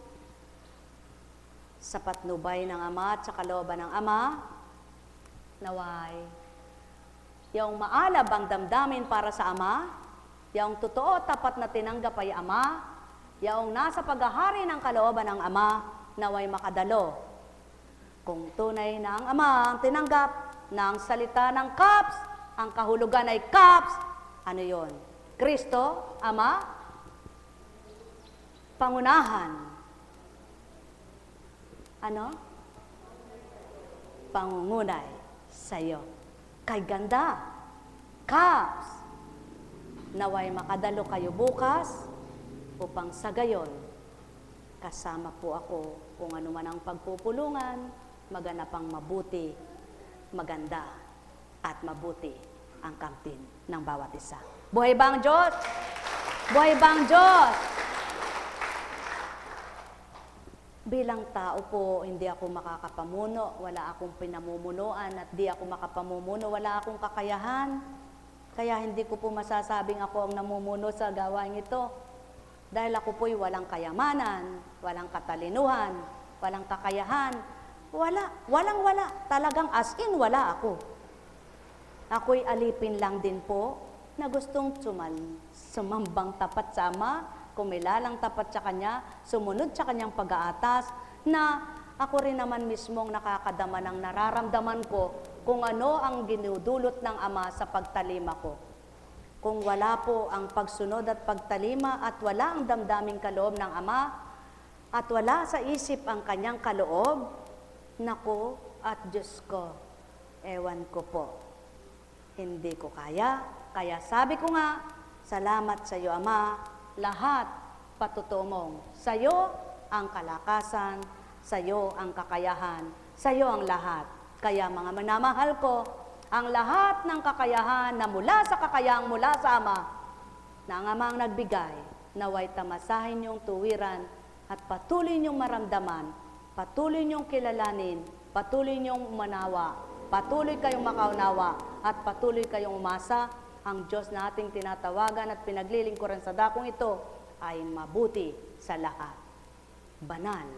sa patnubay ng Ama at sa kalooban ng Ama. Naway, yung maalab ang damdamin para sa Ama, yung totoo tapat na tinanggap ay Ama, yung nasa paghahari ng kalooban ng Ama, naway makadalo. Kung tunay na ang Ama ang tinanggap ng salita ng kaps, ang kahulugan ay kaps, ano yon? Kristo, Ama, pangunahan. Ano? Pangungunay sa'yo. Kay ganda, kaps, naway makadalo kayo bukas upang sa gayon kasama po ako kung ano man ang pagpupulungan, maganap ang mabuti, maganda at mabuti ang kamtin ng bawat isa. Buhay ba ang Diyos? Buhay ba ang Diyos? Bilang tao po, hindi ako makakapamuno, wala akong pinamumunuan at di ako makapamumuno, wala akong kakayahan. Kaya hindi ko po masasabing ako ang namumuno sa gawain ito. Dahil ako po'y walang kayamanan, walang katalinuhan, walang kakayahan. Walang-wala. Talagang as in, wala ako. Ako'y alipin lang din po na gustong sumambang tapat sa Ama, kumilalang tapat sa Kanya, sumunod sa Kanyang pag-aatas, na ako rin naman mismong nakakadama ng nararamdaman ko kung ano ang ginudulot ng Ama sa pagtalima ko. Kung wala po ang pagsunod at pagtalima at wala ang damdaming kaloob ng Ama at wala sa isip ang Kanyang kaloob, nako at Diyos ko, ewan ko po. Hindi ko kaya. Kaya sabi ko nga, Salamat sa iyo, Ama, lahat patutuo mong. Sa iyo ang kalakasan, sa iyo ang kakayahan, sa iyo ang lahat. Kaya mga minamahal ko, ang lahat ng kakayahan na mula sa kakayahang mula sa Ama, na ang Ama ang nagbigay, naway tamasahin niyong tuwiran at patuloy niyong maramdaman, patuloy niyong kilalanin, patuloy niyong umanawa, patuloy kayong makaunawa, at patuloy kayong umasa. Ang Diyos na ating tinatawagan at pinaglilingkuran sa dakong ito ay mabuti sa lahat. Banal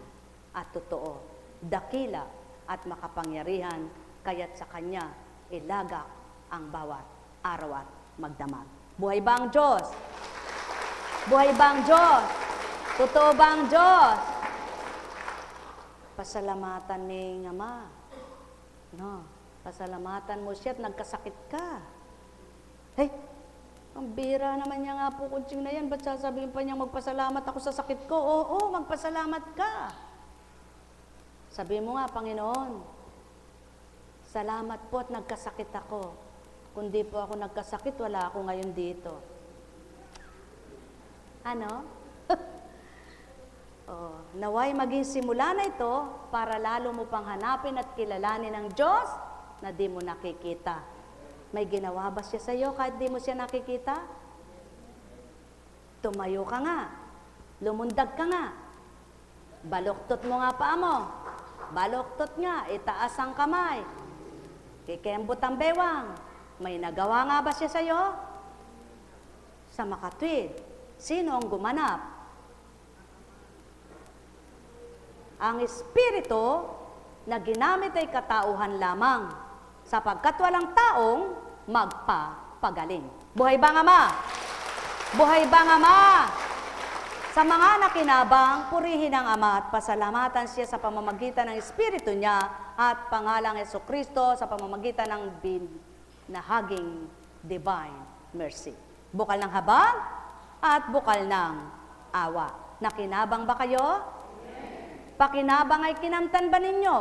at totoo, dakila at makapangyarihan, kaya't sa Kanya ilagak ang bawat araw at magdamag. Buhay ba ang Diyos? Buhay ba ang Diyos? Totoo ba ang Diyos? Pasalamatan ni Ama. No, pasalamatan mo siya at nagkasakit ka. Hey, ang bira naman niya nga po kutsing na yan. Ba't sasabihin pa niya magpasalamat ako sa sakit ko? Oo, magpasalamat ka. Sabi mo nga, Panginoon, salamat po at nagkasakit ako. Kung di po ako nagkasakit, wala ako ngayon dito. Ano? Naway maging simula na ito para lalo mo pang hanapin at kilalanin ang Diyos na di mo nakikita. May ginawa ba siya sa iyo kahit di mo siya nakikita? Tumayo ka nga. Lumundag ka nga. Baloktot mo nga paa mo. Baloktot nga. Itaas ang kamay. Kikembot ang bewang. May nagawa nga ba siya sa iyo? Sa makatwid. Sino ang gumanap? Ang Espiritu na ginamit ay katauhan lamang, sapagkat walang taong magpapagaling. Buhay ba nga, Ama? Buhay ba nga, Ama? Sa mga nakinabang, purihin ang Ama at pasalamatan siya sa pamamagitan ng Espiritu niya at pangalang Jesucristo sa pamamagitan ng binahaging divine mercy. Bukal ng habag at bukal ng awa. Nakinabang ba kayo? Pakinabang ay kinamtan ba ninyo?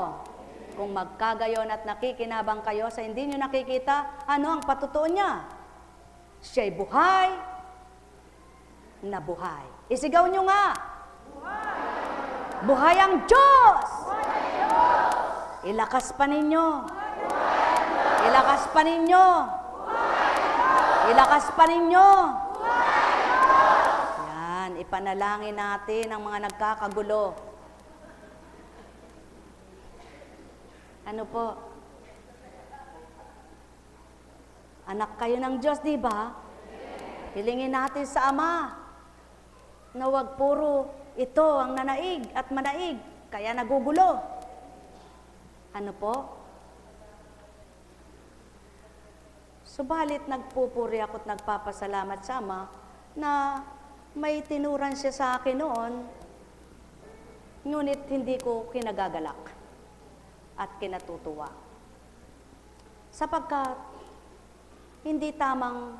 Kung magkagayon at nakikinabang kayo sa hindi nyo nakikita, ano ang patutuo niya? Siya'y buhay na buhay. Isigaw nyo nga. Buhay! Buhay ang Diyos! Buhay ang Diyos! Ilakas pa ninyo. Buhay! Ilakas pa ninyo. Buhay! Ilakas pa ninyo. Buhay! Yan, ipanalangin natin ang mga nagkakagulo. Ano po? Anak kayo ng Diyos, di ba? Hilingin natin sa Ama na wag puro ito ang nanaig at manaig, kaya nagugulo. Ano po? Subalit nagpupuri ako at nagpapasalamat sa Ama na may tinuran siya sa akin noon, ngunit hindi ko kinagagalak at kinatutuwa. Sapagkat hindi tamang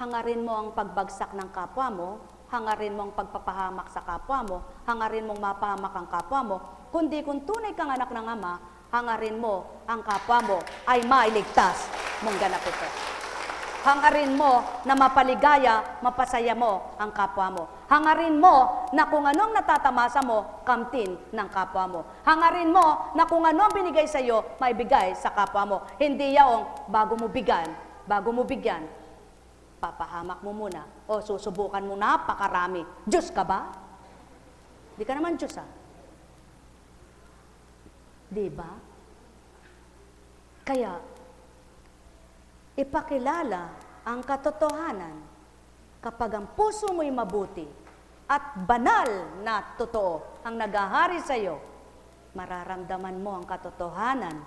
hangarin mo ang pagbagsak ng kapwa mo, hangarin mo ang pagpapahamak sa kapwa mo, hangarin mong mapahamak ang kapwa mo, kundi kung tunay kang anak ng Ama, hangarin mo ang kapwa mo ay mailigtas mong ganap ito. Hangarin mo na mapaligaya, mapasaya mo ang kapwa mo. Hangarin mo na kung anong natatamasa mo, kamtin ng kapwa mo. Hangarin mo na kung anong binigay sa iyo, maibigay sa kapwa mo. Hindi yaong bago mo bigyan, papahamak mo muna o susubukan mo napakarami. Diyos ka ba? Di ka naman Diyos, Di ba? Kaya, ipakilala ang katotohanan kapag ang puso mo'y mabuti at banal na totoo ang naghahari sa iyo, mararamdaman mo ang katotohanan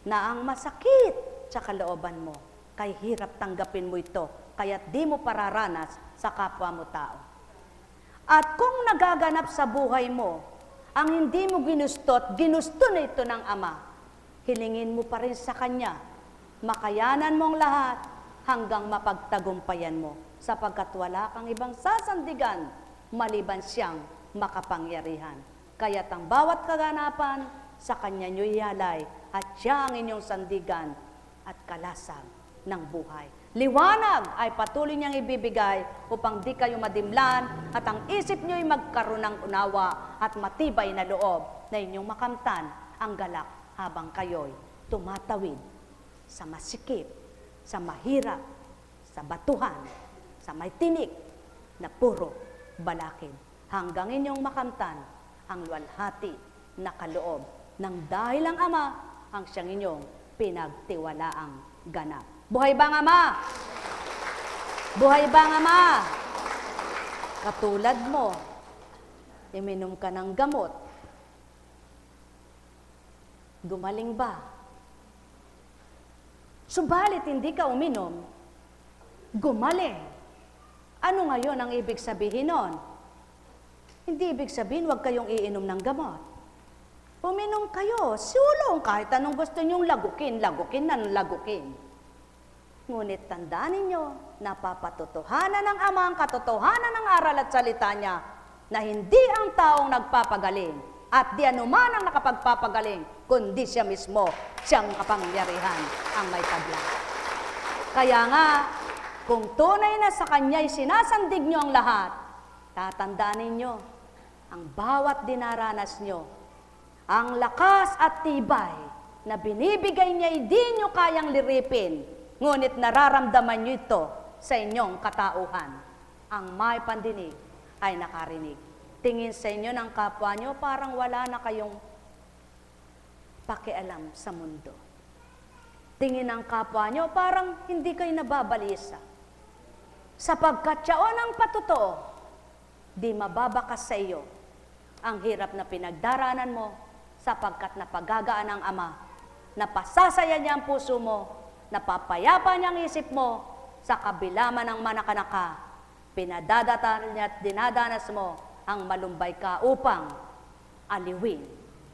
na ang masakit sa kalooban mo, kay hirap tanggapin mo ito, kaya't di mo pararanas sa kapwa mo tao. At kung nagaganap sa buhay mo, ang hindi mo ginusto at ginusto na ito ng Ama, hilingin mo pa rin sa Kanya, makayanan mong lahat hanggang mapagtagumpayan mo, sapagkat wala kang ibang sasandigan maliban siyang makapangyarihan. Kaya't ang bawat kaganapan sa Kanya nyo'y ihalay at siya ang inyong sandigan at kalasag ng buhay. Liwanag ay patuloy niyang ibibigay upang di kayo madimlan at ang isip niyo'y magkaroon ng unawa at matibay na loob na inyong makamtan ang galak habang kayo'y tumatawid sa masikip, sa mahirap, sa batuhan, sa may tinik na puro balakid hanggang inyong makamtan ang luwalhati na kaloob ng dahil ang Ama ang siyang inyong pinagtiwalaang ganap. Buhay ba ang Ama? Buhay ba ang Ama? Katulad mo, iminom ka ng gamot. Gumaling ba? Subalit hindi ka uminom, gumaling. Ano ngayon ang ibig sabihin nun? Hindi ibig sabihin huwag kayong iinom ng gamot. Uminom kayo, sulong kahit anong gusto nyong lagukin, lagukin. Ngunit tandaan ninyo, napapatotohanan ng Ama ang katotohanan ng aral at salita niya na hindi ang taong nagpapagaling at di anuman ang nakapagpapagaling, kundi siya mismo, siyang kapangyarihan ang may tabla. Kaya nga, kung tunay na sa Kanya'y sinasandig nyo ang lahat, tatandaan ninyo, ang bawat dinaranas nyo, ang lakas at tibay na binibigay niya, hindi nyo kayang liripin, ngunit nararamdaman nyo ito sa inyong katauhan. Ang may pandinig ay nakarinig. Tingin sa inyo ng kapwa nyo, parang wala na kayong pakialam sa mundo. Tingin ng kapwa nyo, parang hindi kayo nababalisa. Sapagkat siyaon ang patotoo, di mababakas sa iyo ang hirap na pinagdaranan mo, sapagkat napagagaan ng Ama, napasasaya niya ang puso mo, napapayapa niya ang isip mo, sa kabila man ng manakanaka, pinadadatal niya at dinadanas mo ang malumbay ka upang aliwin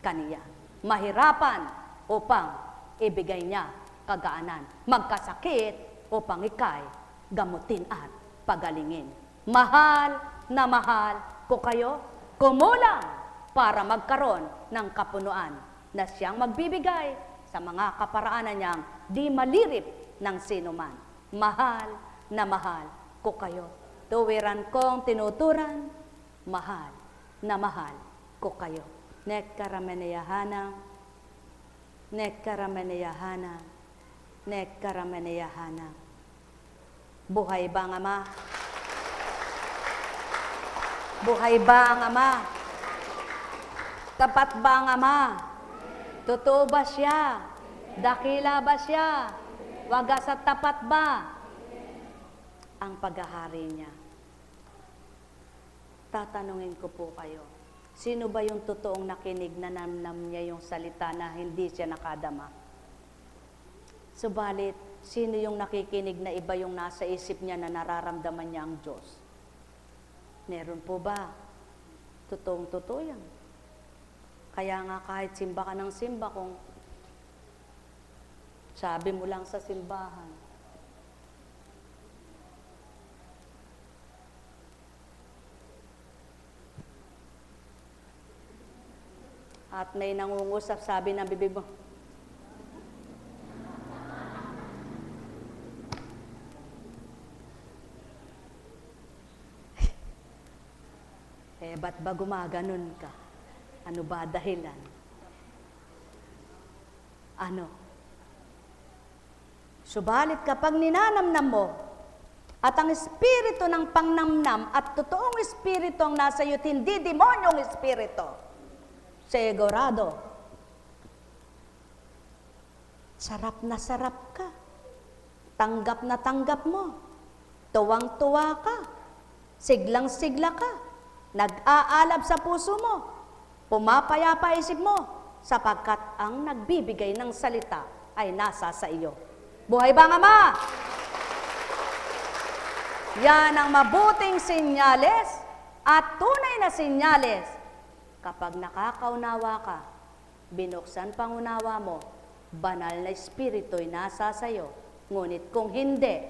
kaniya. Mahirapan upang ibigay niya kagaanan. Magkasakit upang ikay gamutin at pagalingin. Mahal na mahal ko kayo, kumulang para magkaroon ng kapunuan na siyang magbibigay sa mga kaparaanan niyang di malirip ng sinuman. Mahal na mahal ko kayo. Tuwiran kong tinuturan, mahal na mahal ko kayo. Nekkarameneyahanang, nekkarameneyahanang, nekkarameneyahanang. Buhay ba ang Ama? Buhay ba ang Ama? Tapat ba ang Ama? Totoo ba siya? Dakila ba siya? Wagas at tapat ba ang paghahari niya? Tatanungin ko po kayo, sino ba yung totoong nakinig na namnam niya yung salita na hindi siya nakadama? Subalit, sino yung nakikinig na iba yung nasa isip niya na nararamdaman niya ang Diyos? Meron po ba? Totoong-totoo yan. Kaya nga kahit simba ka ng simba, kung sabi mo lang sa simbahan, at may nangungusap, sabi ng bibig mo, ba't ba gumaganon ka? Ano ba dahilan? Ano? Subalit kapag ninanamnam mo, at ang espiritu ng pangnamnam at totoong espiritu ang nasa iyo, hindi demonyong espiritu, sigurado, sarap na sarap ka. Tanggap na tanggap mo. Tuwang-tuwa ka. Siglang-sigla ka. Nag-aalab sa puso mo. Pumapayapa isip mo, sapagkat ang nagbibigay ng salita ay nasa sa iyo. Buhay ba ang Ama? Yan ang mabuting senyales at tunay na senyales. Kapag nakakaunawa ka, binuksan pangunawa mo, banal na espiritu'y nasa sa iyo. Ngunit kung hindi,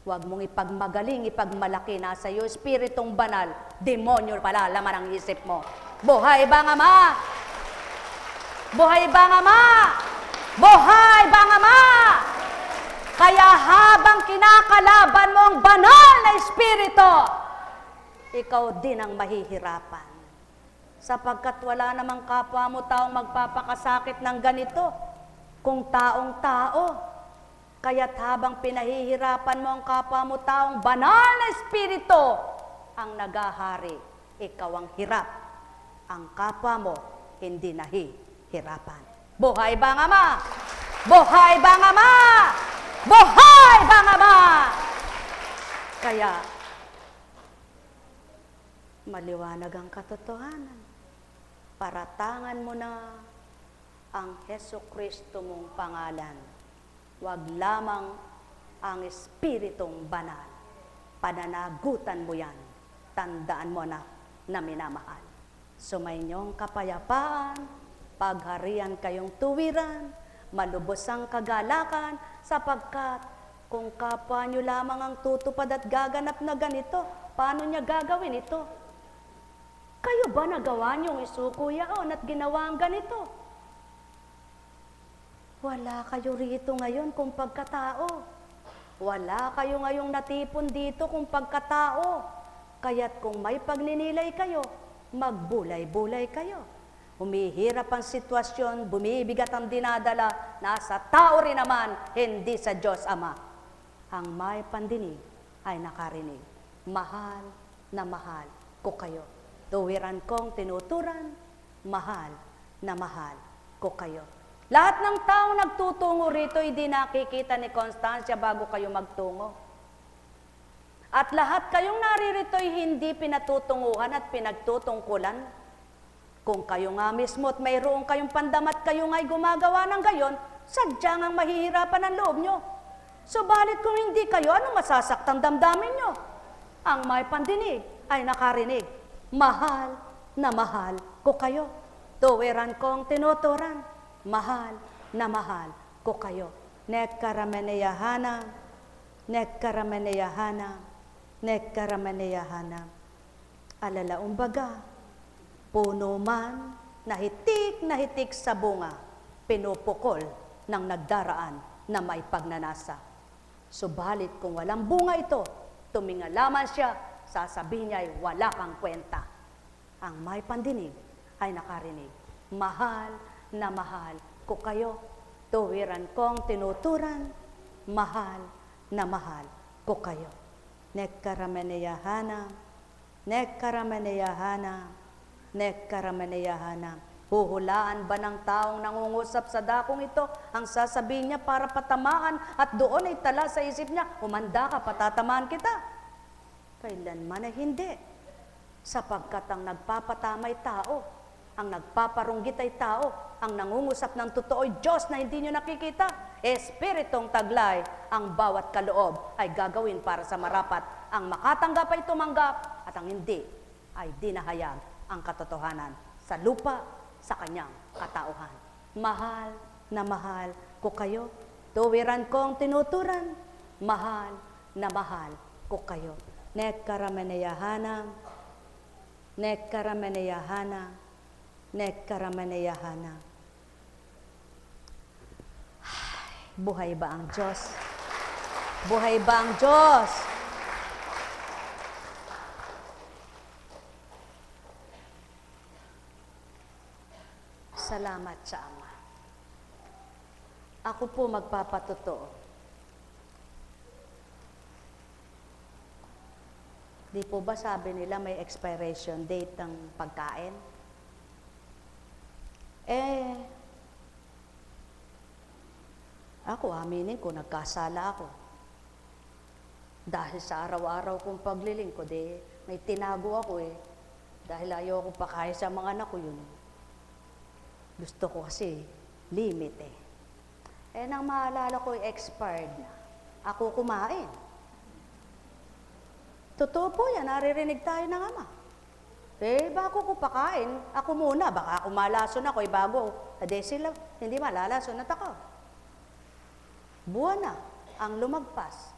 huwag mong ipagmagaling, ipagmalaki, nasa iyo espiritong banal, demonyo pala laman ang isip mo. Buhay ba ang Ama? Buhay ba ang Ama? Buhay ba ang Ama? Kaya habang kinakalaban mo ang banal na espiritu, ikaw din ang mahihirapan. Sapagkat wala namang kapwa mo taong magpapakasakit ng ganito kung taong tao. Kaya't habang pinahihirapan mo ang kapwa mo taong banal na espiritu ang nagahari, ikaw ang hirap. Ang kapwa mo hindi nahihirapan. Buhay ba ang Ama? Buhay ba ang Ama? Buhay ba ang Ama? Kaya, maliwanag ang katotohanan. Paratangan mo na ang Hesukristo mong pangalan. Huwag lamang ang Espiritong Banal. Pananagutan mo yan. Tandaan mo na minamahal. Sumayinyong kapayapaan, pagharian kayong tuwiran, malubos ang kagalakan, sapagkat kung kapwa nyo lamang ang tutupad at gaganap na ganito, paano niya gagawin ito? Kayo ba nagawa niyong isuko yaon at ginawa ang ganito? Wala kayo rito ngayon kung pagkatao. Wala kayo ngayong natipon dito kung pagkatao. Kaya't kung may pagninilay kayo, magbulay-bulay kayo. Humihirap ang sitwasyon, bumibigat ang dinadala, nasa tao rin naman, hindi sa Diyos Ama. Ang may pandinig ay nakarinig. Mahal na mahal ko kayo. Tuwiran kong tinuturan, mahal na mahal ko kayo. Lahat ng taong nagtutungo rito, hindi nakikita ni Constancia bago kayo magtungo. At lahat kayong naririto'y hindi pinatutunguhan at pinagtutungkulan. Kung kayo nga mismo at mayroon kayong pandamat kayo nga'y gumagawa ng gayon, sadyang ang mahihirapan ang loob nyo. Subalit kung hindi kayo, anong masasaktang damdamin nyo? Ang may pandinig ay nakarinig. Mahal na mahal ko kayo. Tuwiran kong tinuturan. Mahal na mahal ko kayo. Nekkarameneyahana, nekkarameneyahana, nekkarameneyahana. Alalaumbaga, puno man, nahitik sa bunga, pinupukol ng nagdaraan na may pagnanasa. Subalit kung walang bunga ito, tumingalaman siya, sasabihin niya ay wala kang kwenta. Ang may pandinig ay nakarinig. Mahal na mahal ko kayo. Tuwiran kong tinuturan. Mahal na mahal ko kayo. Nekkarameneyahana, nekkarameneyahana, nekkarameneyahana. Huhulaan ba ng taong nangungusap sa dakong ito ang sasabihin niya para patamaan at doon ay tala sa isip niya, umanda ka, patatamaan kita? Kailanman ay hindi. Sapagkat ang nagpapatamay tao, ang nagpaparunggit ay tao, ang nangungusap ng totoo ay Diyos na hindi nyo nakikita. Espiritong taglay, ang bawat kaloob ay gagawin para sa marapat. Ang makatanggap ay tumanggap, at ang hindi ay dinahayag ang katotohanan sa lupa, sa kanyang katauhan. Mahal na mahal ko kayo. Tuwiran kong tinuturan. Mahal na mahal ko kayo. Nekkarameneyahana, nekkarameneyahana, nekkarameneyahana. Buhay ba ang Diyos? Buhay ba ang Diyos? Salamat sa Ama. Ako po magpapatotoo. Di po ba sabi nila may expiration date ng pagkain? Ako, aminin ko, nagkasala ako. Dahil sa araw-araw kong paglilingkod, may tinago ako Dahil ayaw ko pakain sa mga anak ko yun. Gusto ko kasi limit nang maalala ko, expired na. Ako kumain. Totoo po yan, naririnig tayo ng Ama. Bago ko pakain, ako muna, baka ako malason ako, bago, sila, hindi malalason at ako. Buwan na ang lumagpas.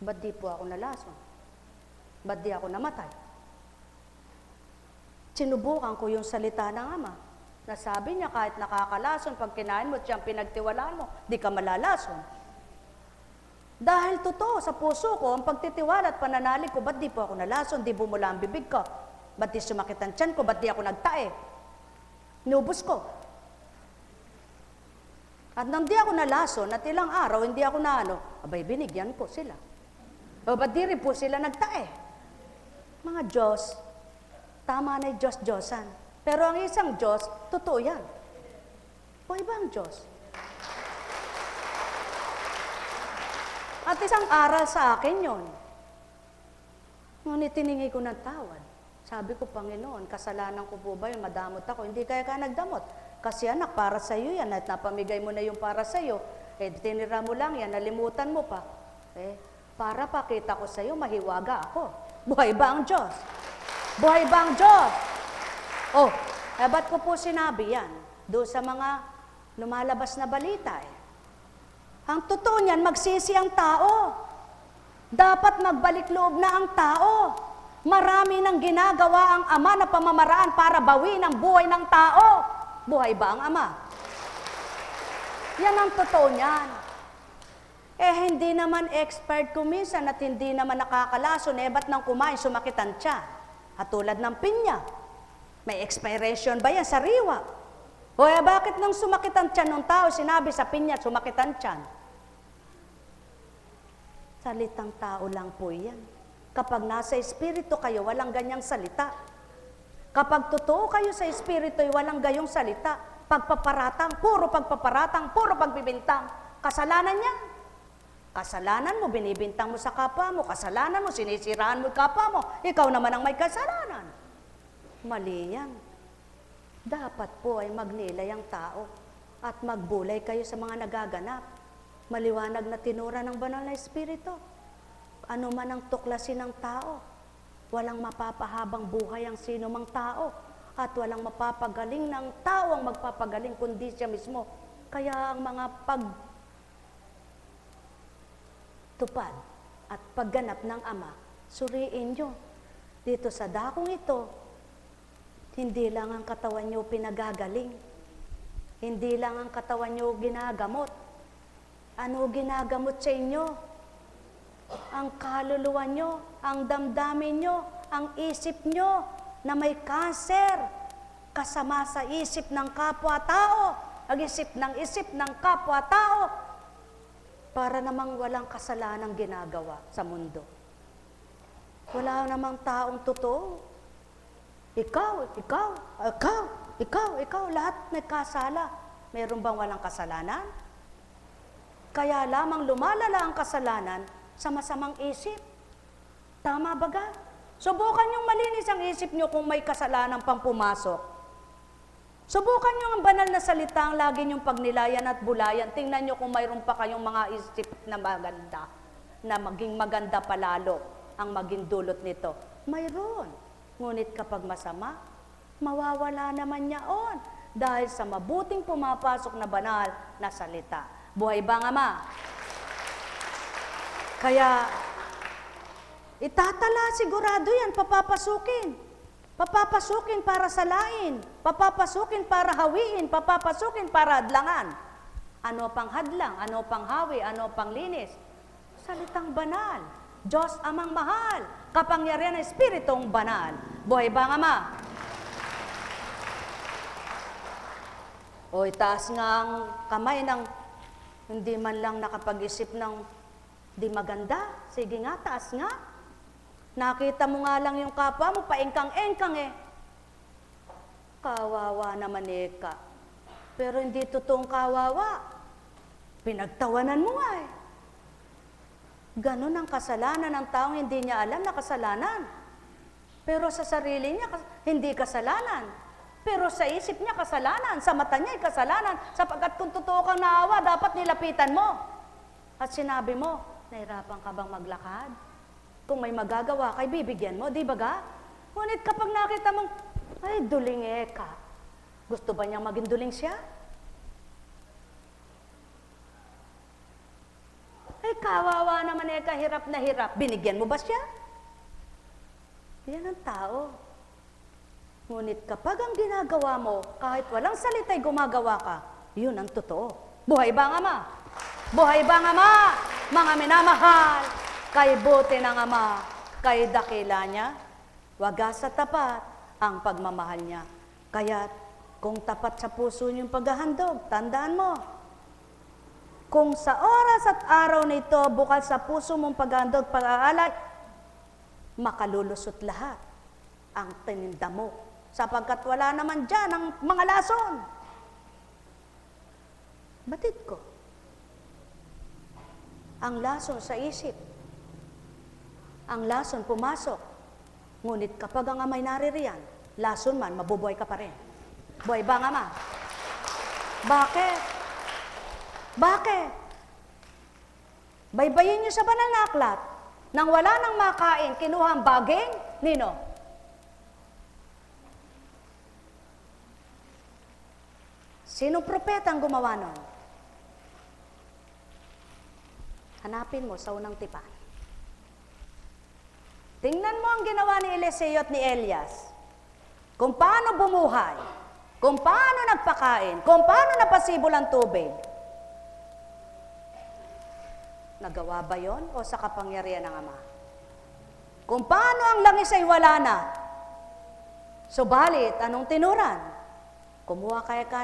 Ba't di po ako nalason? Ba't di ako namatay? Sinubukan ko yung salita ng Ama. Nasabi niya kahit nakakalason, pag kinain mo at siyang pinagtiwalaan mo, di ka malalason. Dahil totoo sa puso ko, ang pagtitiwala at pananalig ko, ba't di po ako nalason, di bumula ang bibig ko? Ba't di sumakit ang tiyan ko, ba't di ako nagtae? Nubos ko. At nang di ako nalason at ilang araw, hindi ako abay binigyan ko sila. O ba't di rin po sila nagtae? Mga Diyos, tama na yung Diyos-Diyosan. Pero ang isang Diyos, totoo yan. O ibang Diyos. At isang aral sa akin yon. Ngunit tiningi ko ng tawad. Sabi ko, Panginoon, kasalanan ko po ba yun? Madamot ako. Hindi kaya ka nagdamot. Kasi anak, para sa iyo yan. At napamigay mo na yung para sa iyo. Tinira mo lang yan, nalimutan mo pa. Para pakita ko sa iyo, mahiwaga ako. Buhay ba ang Diyos? Buhay ba ang Diyos? Ba't ko po sinabi yan? Doon sa mga lumalabas na balita Ang totoo niyan, magsisi ang tao. Dapat magbalik loob na ang tao. Marami nang ginagawa ang Ama na pamamaraan para bawin ang buhay ng tao. Buhay ba ang Ama? Yan ang totoo niyan. Hindi naman expert kuminsan at hindi naman nakakalason, ba't nang kumain, sumakit ang tiyan? At tulad ng pinya. May expiration ba yan? Sariwa. Bakit nang sumakit ang tiyan ng tao, sinabi sa pinya, sumakit ang tiyan? Salitang tao lang po yan. Kapag nasa espiritu kayo, walang ganyang salita. Kapag totoo kayo sa espiritu, walang gayong salita. Pagpaparatang, puro pagbibintang. Kasalanan niya. Kasalanan mo, binibintang mo sa kapwa mo. Kasalanan mo, sinisiraan mo kapwa mo. Ikaw naman ang may kasalanan. Mali yan. Dapat po ay magnilay ang tao at magbulay kayo sa mga nagaganap. Maliwanag na tinura ng banal na espiritu. Ano man ang tuklasin ng tao, walang mapapahabang buhay ang sino mang tao at walang mapapagaling ng tao ang magpapagaling kundi siya mismo. Kaya ang mga pagtupad at pagganap ng Ama, suriin nyo. Dito sa dakong ito, hindi lang ang katawan nyo pinagagaling. Hindi lang ang katawan nyo ginagamot. Ano ginagamot sa inyo? Ang kaluluwa nyo, ang damdamin nyo, ang isip nyo na may kanser. Kasama sa isip ng kapwa-tao. Ang isip ng kapwa-tao. Para namang walang kasalanang ginagawa sa mundo. Wala namang taong totoo. Ikaw, lahat nagkasala. Meron bang walang kasalanan? Kaya lamang lumalala ang kasalanan sa masamang isip. Tama ba ga? Subukan niyong malinis ang isip niyo kung may kasalanan pang pumasok. Subukan niyo ang banal na salita ang lagi niyong pagnilayan at bulayan. Tingnan niyo kung mayroon pa kayong mga isip na maganda, na maging maganda palalo ang maging dulot nito. Mayroon. Ngunit kapag masama, mawawala naman yaon dahil sa mabuting pumapasok na banal na salita. Buhay ba ang Ama? Kaya, itatala sigurado yan, papapasukin. Papapasukin para salain, papapasukin para hawiin, papapasukin para hadlangan. Ano pang hadlang, ano pang hawi, ano pang linis? Salitang banal. Diyos Amang mahal, kapangyarihan ng Espiritong banal. Buhay ba ang Ama? O itaas nga ang kamay ng hindi man lang nakapag-isip ng di maganda. Sige nga, taas nga. Nakita mo nga lang yung kapwa mo, paengkang-engkang Kawawa naman ka. Pero hindi totoong kawawa. Pinagtawanan mo nga Ganon ang kasalanan ng taong hindi niya alam na kasalanan. Pero sa sarili niya, hindi kasalanan. Pero sa isip niya, kasalanan. Sa mata niya, kasalanan. Sapagkat kung totoo kang naawa, dapat nilapitan mo. At sinabi mo, nahirapan ka bang maglakad? Kung may magagawa kay bibigyan mo, di ba ga? Ngunit kapag nakita mong, ay, duling ka. Gusto ba niyang maging duling siya? Ay, kawawa naman hirap na hirap. Binigyan mo ba siya? Yan ang tao. Ngunit kapag ang ginagawa mo, kahit walang salita'y gumagawa ka, yun ang totoo. Buhay ba ang Ama? Buhay ba ang Ama? mga minamahal, kay buti ng Ama, kay dakila niya, wagas sa tapat ang pagmamahal niya. Kaya't kung tapat sa puso niyong paghahandog, tandaan mo, kung sa oras at araw na ito, bukal sa puso mong paghahandog, pag-aalay, makalulusot lahat ang tininda mo, sapagkat wala naman dyan ang mga lason. Batid ko, ang lason sa isip, ang lason pumasok, ngunit kapag ang amay naririyan, lason man, mabubuhay ka pa rin. Buhay ba ang Ama? Bakit? Bakit? Baybayin niyo sa banal na aklat, nang wala nang makain, kinuha ang baging, nino? Sinong propeta ang gumawa nun? Hanapin mo sa unang tipan. Tingnan mo ang ginawa ni Eliseo at ni Elias. Kung paano bumuhay, kung paano nagpakain, kung paano napasibol ang tubig. Nagawa ba yon o sa kapangyarihan ng Ama? Kung paano ang langis ay wala na. Subalit, anong tinuran? Kumuha kaya ka